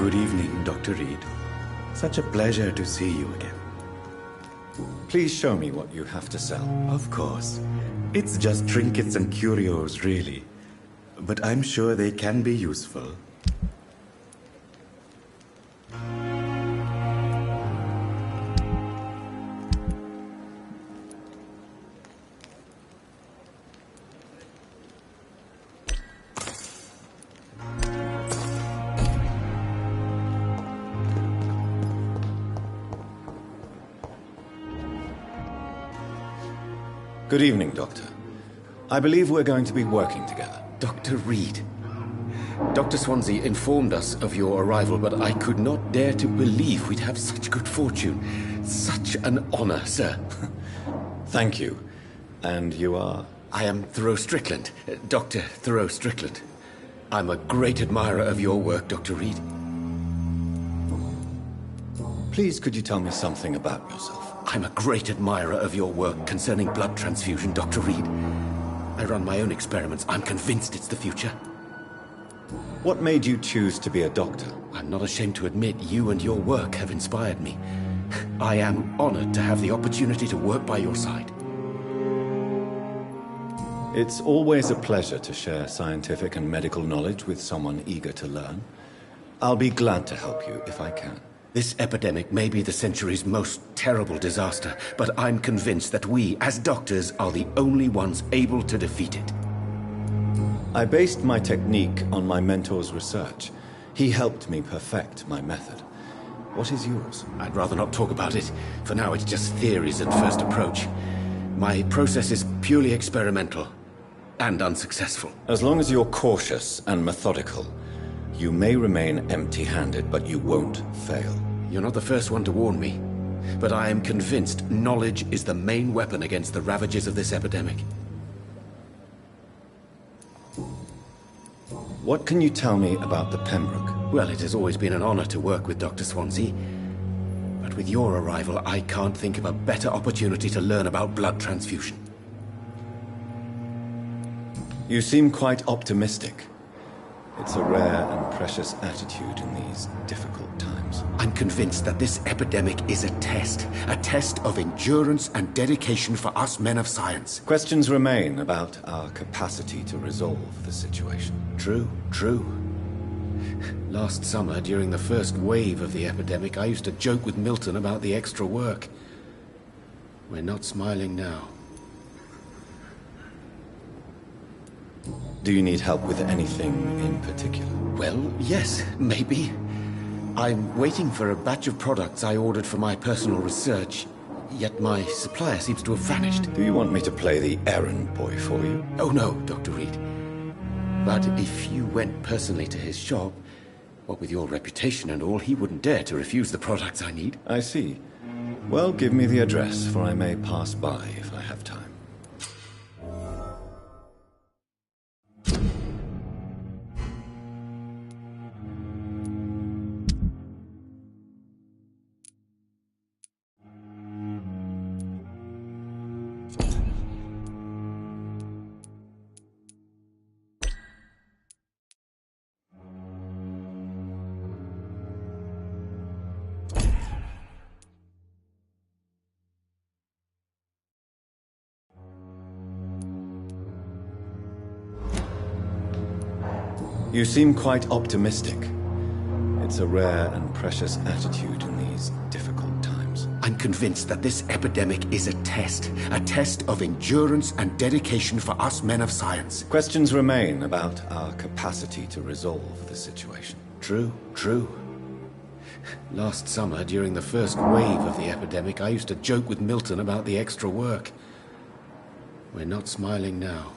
Good evening, Dr. Reed. Such a pleasure to see you again. Please show me what you have to sell. Of course. It's just trinkets and curios, really. But I'm sure they can be useful. Good evening, Doctor. I believe we're going to be working together. Dr. Reed. Dr. Swansea informed us of your arrival, but I could not dare to believe we'd have such good fortune. Such an honor, sir. Thank you. And you are? I am Thoreau Strickland, Dr. Thoreau Strickland. I'm a great admirer of your work, Dr. Reed. Please, could you tell me something about yourself? I'm a great admirer of your work concerning blood transfusion, Dr. Reed. I run my own experiments. I'm convinced it's the future. What made you choose to be a doctor? I'm not ashamed to admit you and your work have inspired me. I am honored to have the opportunity to work by your side. It's always a pleasure to share scientific and medical knowledge with someone eager to learn. I'll be glad to help you if I can. This epidemic may be the century's most terrible disaster, but I'm convinced that we, as doctors, are the only ones able to defeat it. I based my technique on my mentor's research. He helped me perfect my method. What is yours? I'd rather not talk about it. For now, it's just theories at first approach. My process is purely experimental and unsuccessful. As long as you're cautious and methodical, you may remain empty-handed, but you won't fail. You're not the first one to warn me, but I am convinced knowledge is the main weapon against the ravages of this epidemic. What can you tell me about the Pembroke? Well, it has always been an honor to work with Dr. Swansea. But with your arrival, I can't think of a better opportunity to learn about blood transfusion. You seem quite optimistic. It's a rare and precious attitude in these difficult times. I'm convinced that this epidemic is a test of endurance and dedication for us men of science. Questions remain about our capacity to resolve the situation. True. Last summer, during the first wave of the epidemic, I used to joke with Milton about the extra work. We're not smiling now. Do you need help with anything in particular? Well, yes, maybe. I'm waiting for a batch of products I ordered for my personal research, yet my supplier seems to have vanished. Do you want me to play the errand boy for you? Oh no, Dr. Reed. But if you went personally to his shop, what with your reputation and all, he wouldn't dare to refuse the products I need. I see. Well, give me the address, for I may pass by if I have time. You seem quite optimistic. It's a rare and precious attitude in these difficult times. I'm convinced that this epidemic is a test of endurance and dedication for us men of science. Questions remain about our capacity to resolve the situation. True. Last summer, during the first wave of the epidemic, I used to joke with Milton about the extra work. We're not smiling now.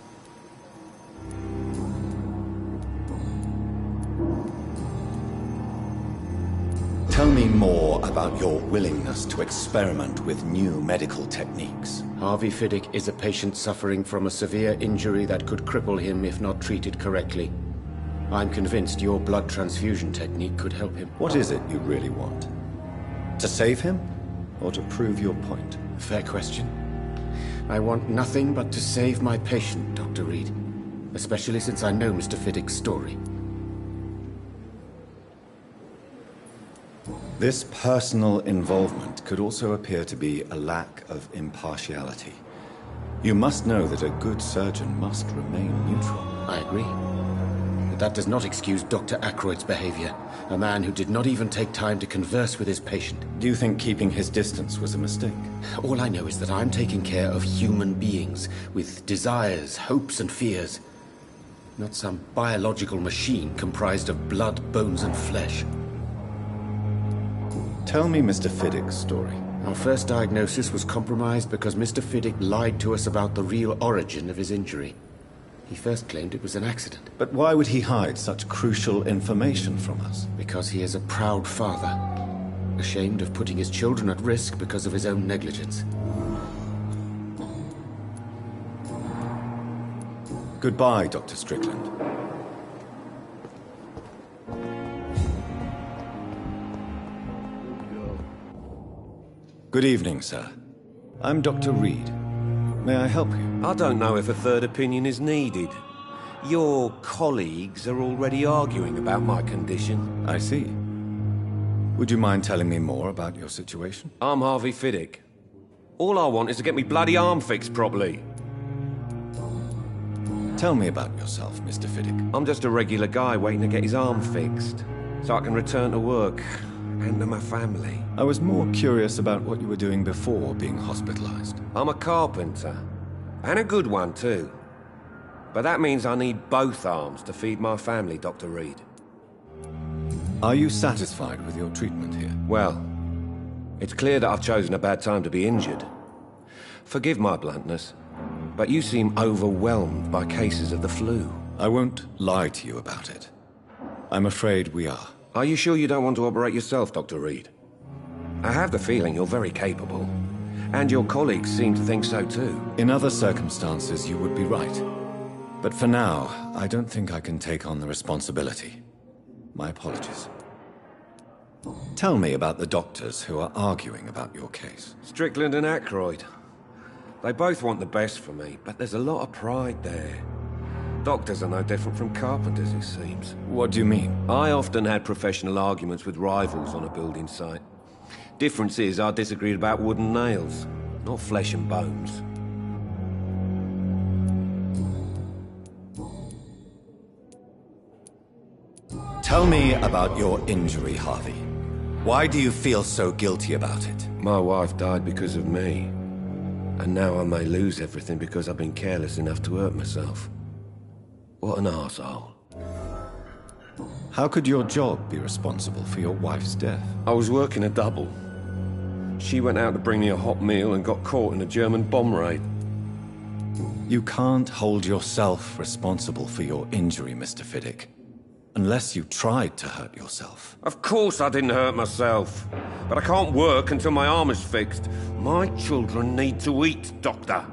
Tell me more about your willingness to experiment with new medical techniques. Harvey Fiddick is a patient suffering from a severe injury that could cripple him if not treated correctly. I'm convinced your blood transfusion technique could help him. What is it you really want? To save him? Or to prove your point? Fair question. I want nothing but to save my patient, Dr. Reed. Especially since I know Mr. Fiddick's story. This personal involvement could also appear to be a lack of impartiality. You must know that a good surgeon must remain neutral. I agree. But that does not excuse Dr. Ackroyd's behavior. A man who did not even take time to converse with his patient. Do you think keeping his distance was a mistake? All I know is that I'm taking care of human beings with desires, hopes, and fears. Not some biological machine comprised of blood, bones, and flesh. Tell me Mr. Fiddick's story. Our first diagnosis was compromised because Mr. Fiddick lied to us about the real origin of his injury. He first claimed it was an accident. But why would he hide such crucial information from us? Because he is a proud father, ashamed of putting his children at risk because of his own negligence. Goodbye, Dr. Strickland. Good evening, sir. I'm Dr. Reed. May I help you? I don't know if a third opinion is needed. Your colleagues are already arguing about my condition. I see. Would you mind telling me more about your situation? I'm Harvey Fiddick. All I want is to get me bloody arm fixed properly. Tell me about yourself, Mr. Fiddick. I'm just a regular guy waiting to get his arm fixed, so I can return to work and to my family. I was more curious about what you were doing before being hospitalized. I'm a carpenter, and a good one too. But that means I need both arms to feed my family, Dr. Reed. Are you satisfied with your treatment here? Well, it's clear that I've chosen a bad time to be injured. Forgive my bluntness, but you seem overwhelmed by cases of the flu. I won't lie to you about it. I'm afraid we are. Are you sure you don't want to operate yourself, Dr. Reed? I have the feeling you're very capable, and your colleagues seem to think so too. In other circumstances, you would be right. But for now, I don't think I can take on the responsibility. My apologies. Tell me about the doctors who are arguing about your case. Strickland and Ackroyd. They both want the best for me, but there's a lot of pride there. Doctors are no different from carpenters, it seems. What do you mean? I often had professional arguments with rivals on a building site. Difference is, I disagreed about wooden nails, not flesh and bones. Tell me about your injury, Harvey. Why do you feel so guilty about it? My wife died because of me. And now I may lose everything because I've been careless enough to hurt myself. What an arsehole. How could your job be responsible for your wife's death? I was working a double. She went out to bring me a hot meal and got caught in a German bomb raid. You can't hold yourself responsible for your injury, Mr. Fiddick. Unless you tried to hurt yourself. Of course I didn't hurt myself. But I can't work until my arm is fixed. My children need to eat, Doctor.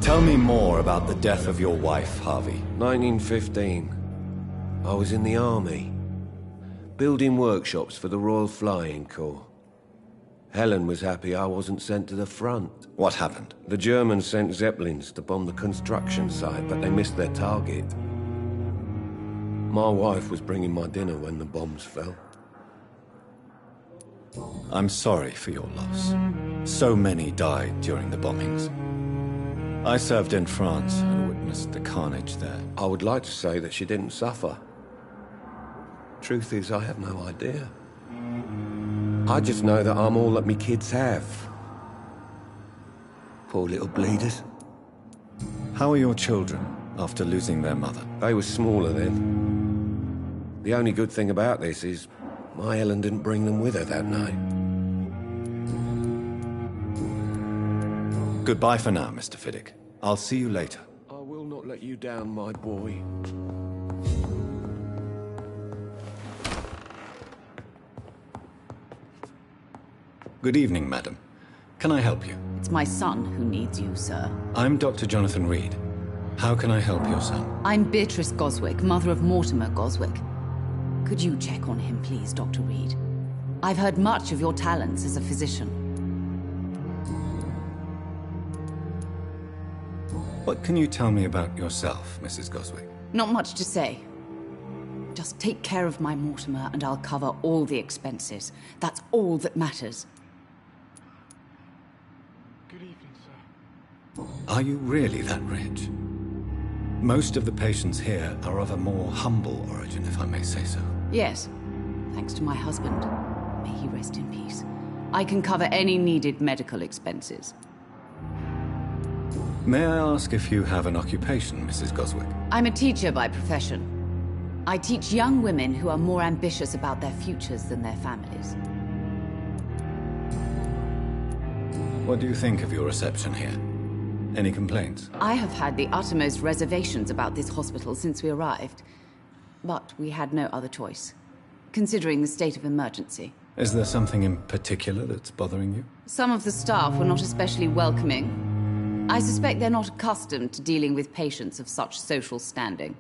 Tell me more about the death of your wife, Harvey. 1915. I was in the army. Building workshops for the Royal Flying Corps. Helen was happy I wasn't sent to the front. What happened? The Germans sent Zeppelins to bomb the construction site, but they missed their target. My wife was bringing my dinner when the bombs fell. I'm sorry for your loss. So many died during the bombings. I served in France and witnessed the carnage there. I would like to say that she didn't suffer. Truth is, I have no idea. I just know that I'm all that me kids have. Poor little bleeders. How are your children after losing their mother? They were smaller then. The only good thing about this is my Helen didn't bring them with her that night. Goodbye for now, Mr. Fiddick. I'll see you later. I will not let you down, my boy. Good evening, madam. Can I help you? It's my son who needs you, sir. I'm Dr. Jonathan Reed. How can I help your son? I'm Beatrice Goswick, mother of Mortimer Goswick. Could you check on him, please, Dr. Reed? I've heard much of your talents as a physician. What can you tell me about yourself, Mrs. Goswick? Not much to say. Just take care of my Mortimer and I'll cover all the expenses. That's all that matters. Good evening, sir. Are you really that rich? Most of the patients here are of a more humble origin, if I may say so. Yes, thanks to my husband. May he rest in peace. I can cover any needed medical expenses. May I ask if you have an occupation, Mrs. Goswick? I'm a teacher by profession. I teach young women who are more ambitious about their futures than their families. What do you think of your reception here? Any complaints? I have had the uttermost reservations about this hospital since we arrived. But we had no other choice, considering the state of emergency. Is there something in particular that's bothering you? Some of the staff were not especially welcoming. I suspect they're not accustomed to dealing with patients of such social standing.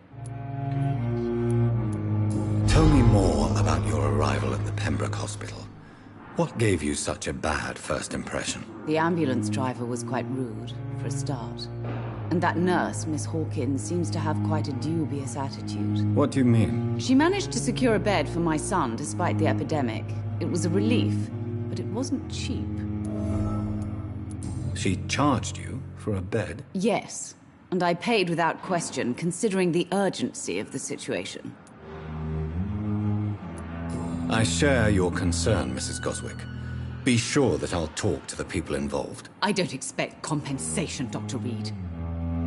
Tell me more about your arrival at the Pembroke Hospital. What gave you such a bad first impression? The ambulance driver was quite rude, for a start. And that nurse, Miss Hawkins, seems to have quite a dubious attitude. What do you mean? She managed to secure a bed for my son despite the epidemic. It was a relief, but it wasn't cheap. She charged you for a bed? Yes, and I paid without question, considering the urgency of the situation. I share your concern, Mrs. Goswick. Be sure that I'll talk to the people involved. I don't expect compensation, Dr. Reed.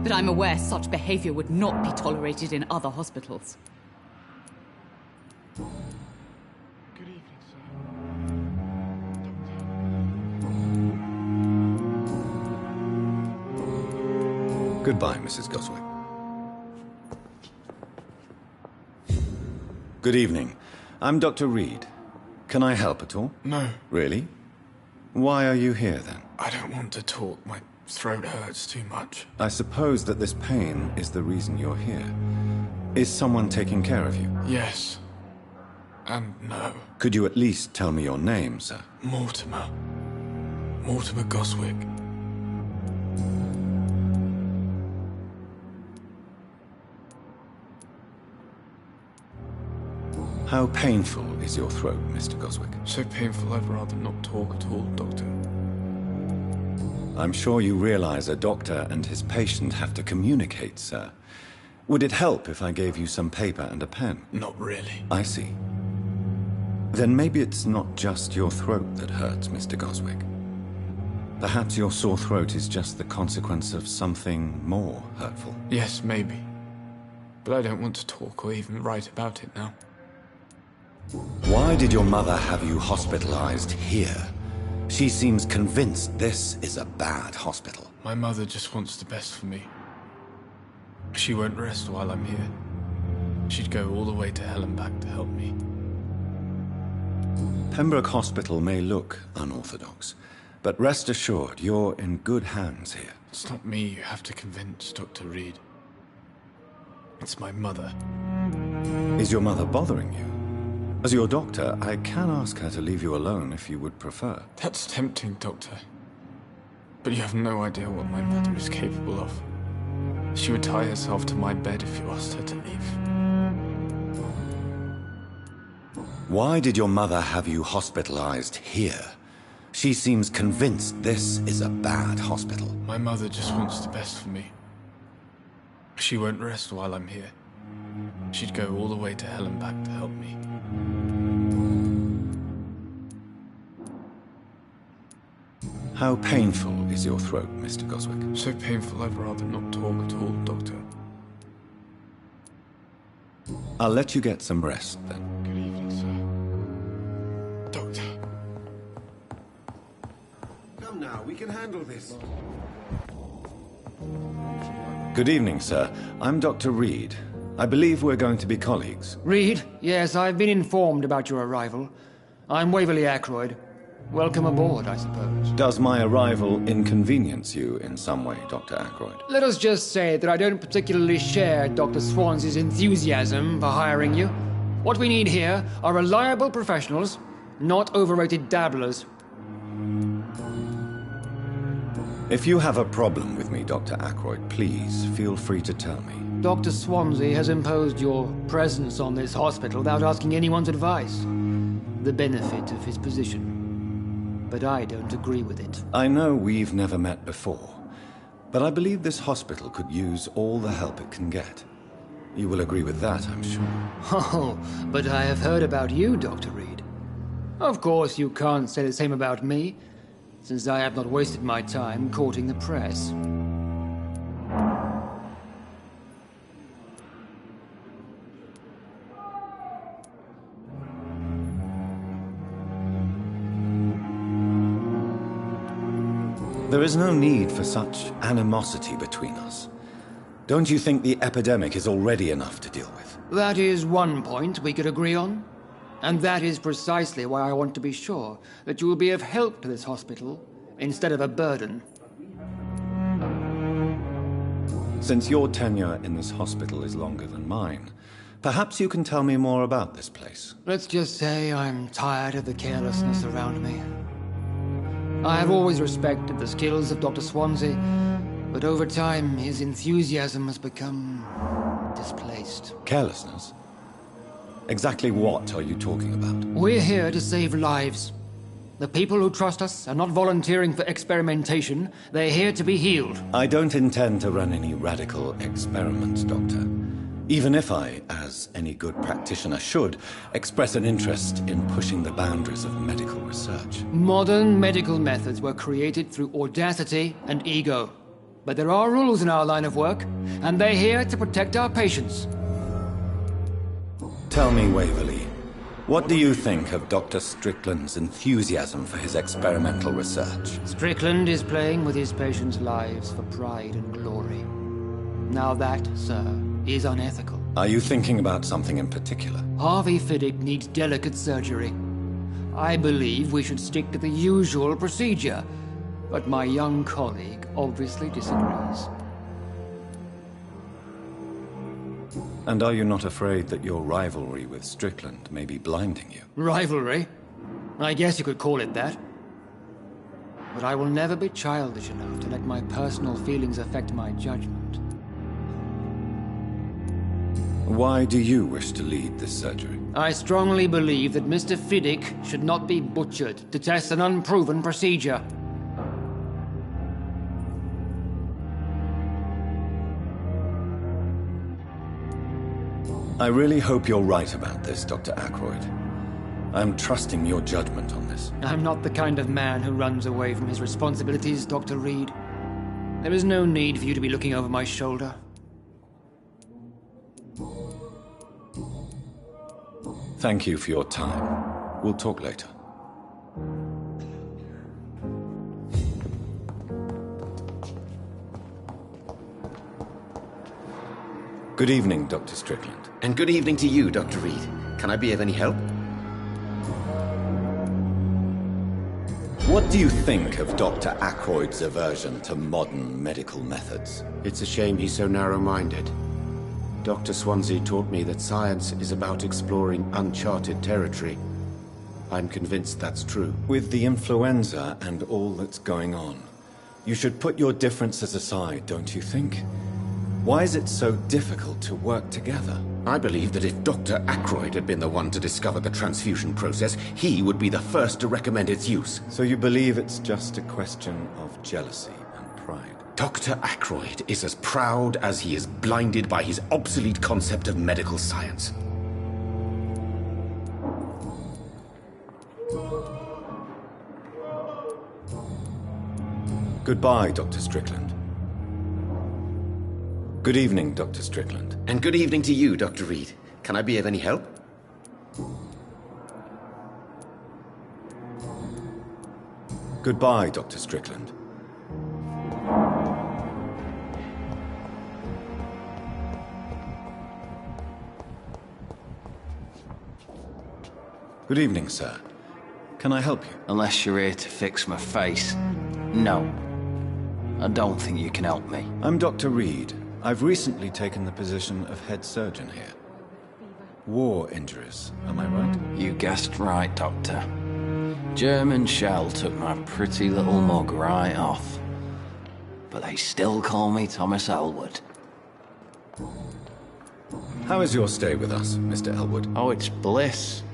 But I'm aware such behavior would not be tolerated in other hospitals. Good evening, sir. Goodbye, Mrs. Goswick. Good evening. I'm Dr. Reed. Can I help at all? No. Really? Why are you here, then? I don't want to talk. My throat hurts too much. I suppose that this pain is the reason you're here. Is someone taking care of you? Yes. And no. Could you at least tell me your name, sir? Mortimer. Mortimer Goswick. How painful is your throat, Mr. Goswick? So painful I'd rather not talk at all, Doctor. I'm sure you realize a doctor and his patient have to communicate, sir. Would it help if I gave you some paper and a pen? Not really. I see. Then maybe it's not just your throat that hurts, Mr. Goswick. Perhaps your sore throat is just the consequence of something more hurtful. Yes, maybe. But I don't want to talk or even write about it now. Why did your mother have you hospitalized here? She seems convinced this is a bad hospital. My mother just wants the best for me. She won't rest while I'm here. She'd go all the way to hell and back to help me. Pembroke Hospital may look unorthodox, but rest assured you're in good hands here. It's not me you have to convince, Dr. Reed. It's my mother. Is your mother bothering you? As your doctor, I can ask her to leave you alone if you would prefer. That's tempting, Doctor. But you have no idea what my mother is capable of. She would tie herself to my bed if you asked her to leave. Why did your mother have you hospitalized here? She seems convinced this is a bad hospital. My mother just wants the best for me. She won't rest while I'm here. She'd go all the way to hell and back to help me. How painful is your throat, Mr. Goswick? So painful I'd rather not talk at all, Doctor. I'll let you get some rest, then. Good evening, sir. Doctor. Come now, we can handle this. Good evening, sir. I'm Dr. Reed. I believe we're going to be colleagues. Reed? Yes, I've been informed about your arrival. I'm Waverly Ackroyd. Welcome aboard, I suppose. Does my arrival inconvenience you in some way, Dr. Ackroyd? Let us just say that I don't particularly share Dr. Swans's enthusiasm for hiring you. What we need here are reliable professionals, not overrated dabblers. If you have a problem with me, Dr. Ackroyd, please feel free to tell me. Dr. Swansea has imposed your presence on this hospital without asking anyone's advice. The benefit of his position. But I don't agree with it. I know we've never met before, but I believe this hospital could use all the help it can get. You will agree with that, I'm sure. Oh, but I have heard about you, Dr. Reed. Of course, you can't say the same about me, since I have not wasted my time courting the press. There is no need for such animosity between us. Don't you think the epidemic is already enough to deal with? That is one point we could agree on. And that is precisely why I want to be sure that you will be of help to this hospital, instead of a burden. Since your tenure in this hospital is longer than mine, perhaps you can tell me more about this place. Let's just say I'm tired of the carelessness around me. I have always respected the skills of Dr. Swansea, but over time his enthusiasm has become displaced. Carelessness? Exactly what are you talking about? We're here to save lives. The people who trust us are not volunteering for experimentation. They're here to be healed. I don't intend to run any radical experiments, Doctor. Even if I, as any good practitioner should, express an interest in pushing the boundaries of medical research. Modern medical methods were created through audacity and ego. But there are rules in our line of work, and they're here to protect our patients. Tell me, Waverly, what do you think of Dr. Strickland's enthusiasm for his experimental research? Strickland is playing with his patients' lives for pride and glory. Now that, sir, is unethical. Are you thinking about something in particular? Harvey Fiddick needs delicate surgery. I believe we should stick to the usual procedure, but my young colleague obviously disagrees. And are you not afraid that your rivalry with Strickland may be blinding you? Rivalry? I guess you could call it that. But I will never be childish enough to let my personal feelings affect my judgment. Why do you wish to lead this surgery? I strongly believe that Mr. Fiddick should not be butchered to test an unproven procedure. I really hope you're right about this, Dr. Ackroyd. I'm trusting your judgment on this. I'm not the kind of man who runs away from his responsibilities, Dr. Reed. There is no need for you to be looking over my shoulder. Thank you for your time. We'll talk later. Good evening, Dr. Strickland. And good evening to you, Dr. Reed. Can I be of any help? What do you think of Dr. Ackroyd's aversion to modern medical methods? It's a shame he's so narrow-minded. Dr. Swansea taught me that science is about exploring uncharted territory. I'm convinced that's true. With the influenza and all that's going on, you should put your differences aside, don't you think? Why is it so difficult to work together? I believe that if Dr. Ackroyd had been the one to discover the transfusion process, he would be the first to recommend its use. So you believe it's just a question of jealousy and pride? Dr. Ackroyd is as proud as he is blinded by his obsolete concept of medical science. Goodbye, Dr. Strickland. Good evening, Dr. Strickland. And good evening to you, Dr. Reed. Can I be of any help? Goodbye, Dr. Strickland. Good evening, sir. Can I help you? Unless you're here to fix my face. No. I don't think you can help me. I'm Dr. Reed. I've recently taken the position of head surgeon here. War injuries, am I right? You guessed right, Doctor. German shell took my pretty little mug right off. But they still call me Thomas Elwood. How is your stay with us, Mr. Elwood? Oh, it's bliss.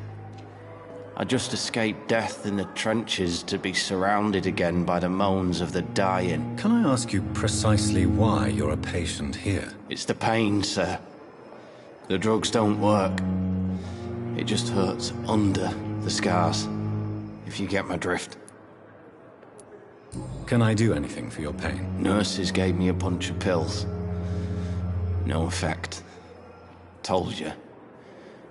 I just escaped death in the trenches to be surrounded again by the moans of the dying. Can I ask you precisely why you're a patient here? It's the pain, sir. The drugs don't work. It just hurts under the scars, if you get my drift. Can I do anything for your pain? Nurses gave me a bunch of pills. No effect. Told you.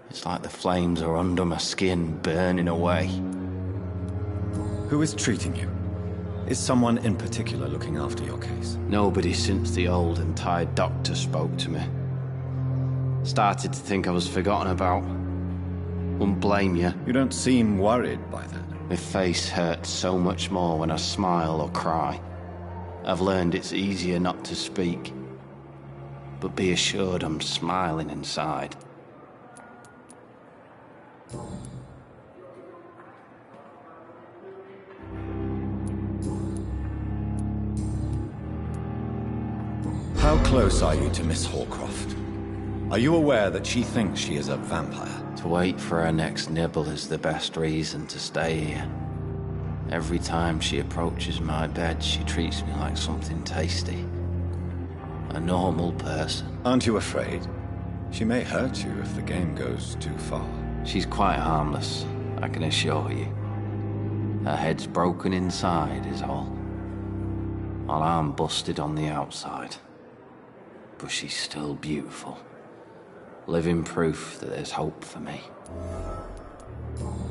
It's like the flames are under my skin, burning away. Who is treating you? Is someone in particular looking after your case? Nobody since the old and tired doctor spoke to me. Started to think I was forgotten about. Wouldn't blame you. You don't seem worried by that. My face hurts so much more when I smile or cry. I've learned it's easier not to speak. But be assured I'm smiling inside. How close are you to Miss Hallcroft? Are you aware that she thinks she is a vampire? To wait for her next nibble is the best reason to stay here. Every time she approaches my bed, she treats me like something tasty. A normal person. Aren't you afraid? She may hurt you if the game goes too far. She's quite harmless, I can assure you. Her head's broken inside is all. While I'm busted on the outside. But she's still beautiful. Living proof that there's hope for me.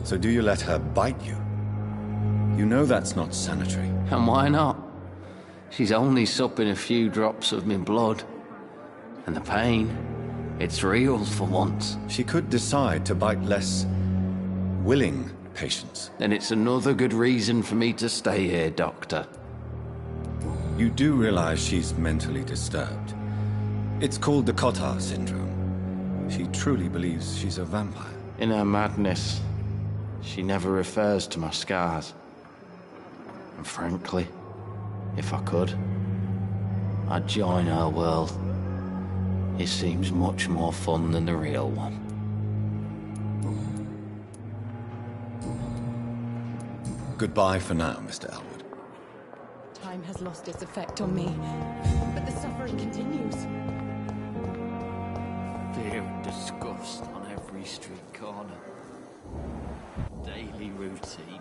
So do you let her bite you? You know that's not sanitary. And why not? She's only supping a few drops of my blood. And the pain, it's real for once. She could decide to bite less willing patients. Then it's another good reason for me to stay here, Doctor. You do realize she's mentally disturbed. It's called the Cotard syndrome. She truly believes she's a vampire. In her madness, she never refers to my scars. And frankly, if I could, I'd join her world. It seems much more fun than the real one. Goodbye for now, Mr. Elwood. Time has lost its effect on me, but the suffering continues. Fear and disgust on every street corner. Daily routine.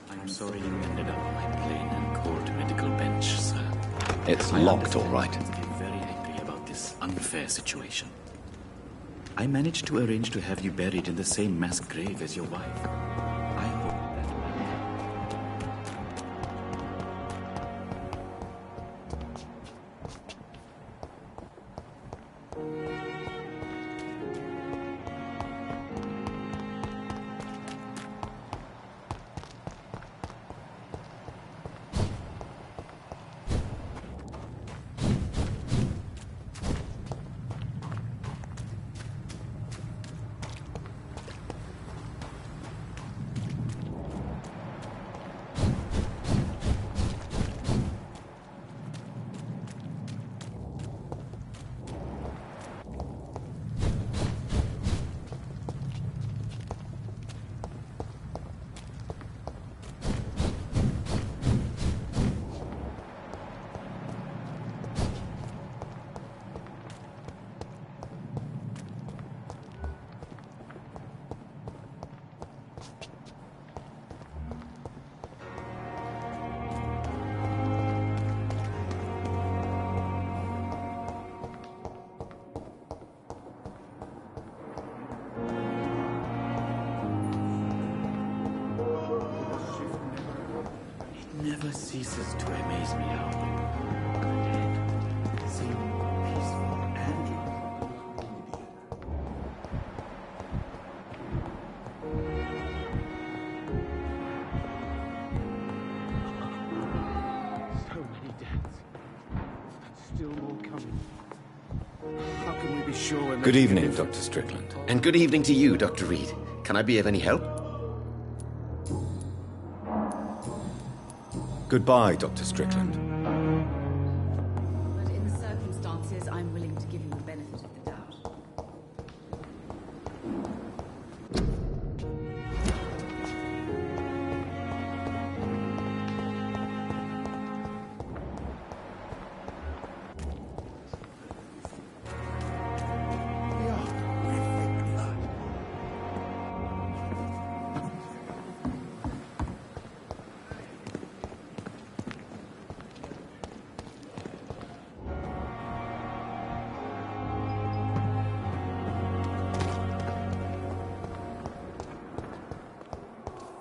I'm sorry you ended up on my plain and cold medical bench, sir. It's locked, all right. I'm very angry about this unfair situation. I managed to arrange to have you buried in the same mass grave as your wife. I hope never ceases to amaze me how the dead seem peaceful and So many deaths. And still more coming. How can we be sure when Good evening, Dr. Strickland. And good evening to you, Dr. Reed. Can I be of any help? Goodbye, Dr. Strickland. But in the circumstances, I'm willing to give you the benefit of the doubt.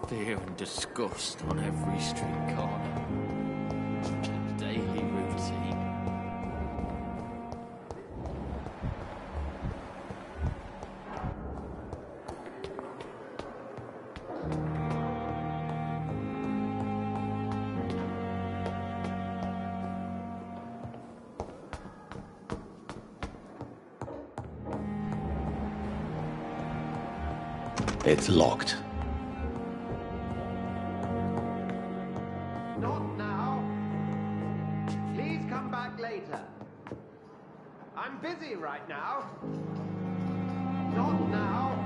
Fear and disgust on every street corner. Daily routine. It's locked. Not now. Please come back later. I'm busy right now. Not now.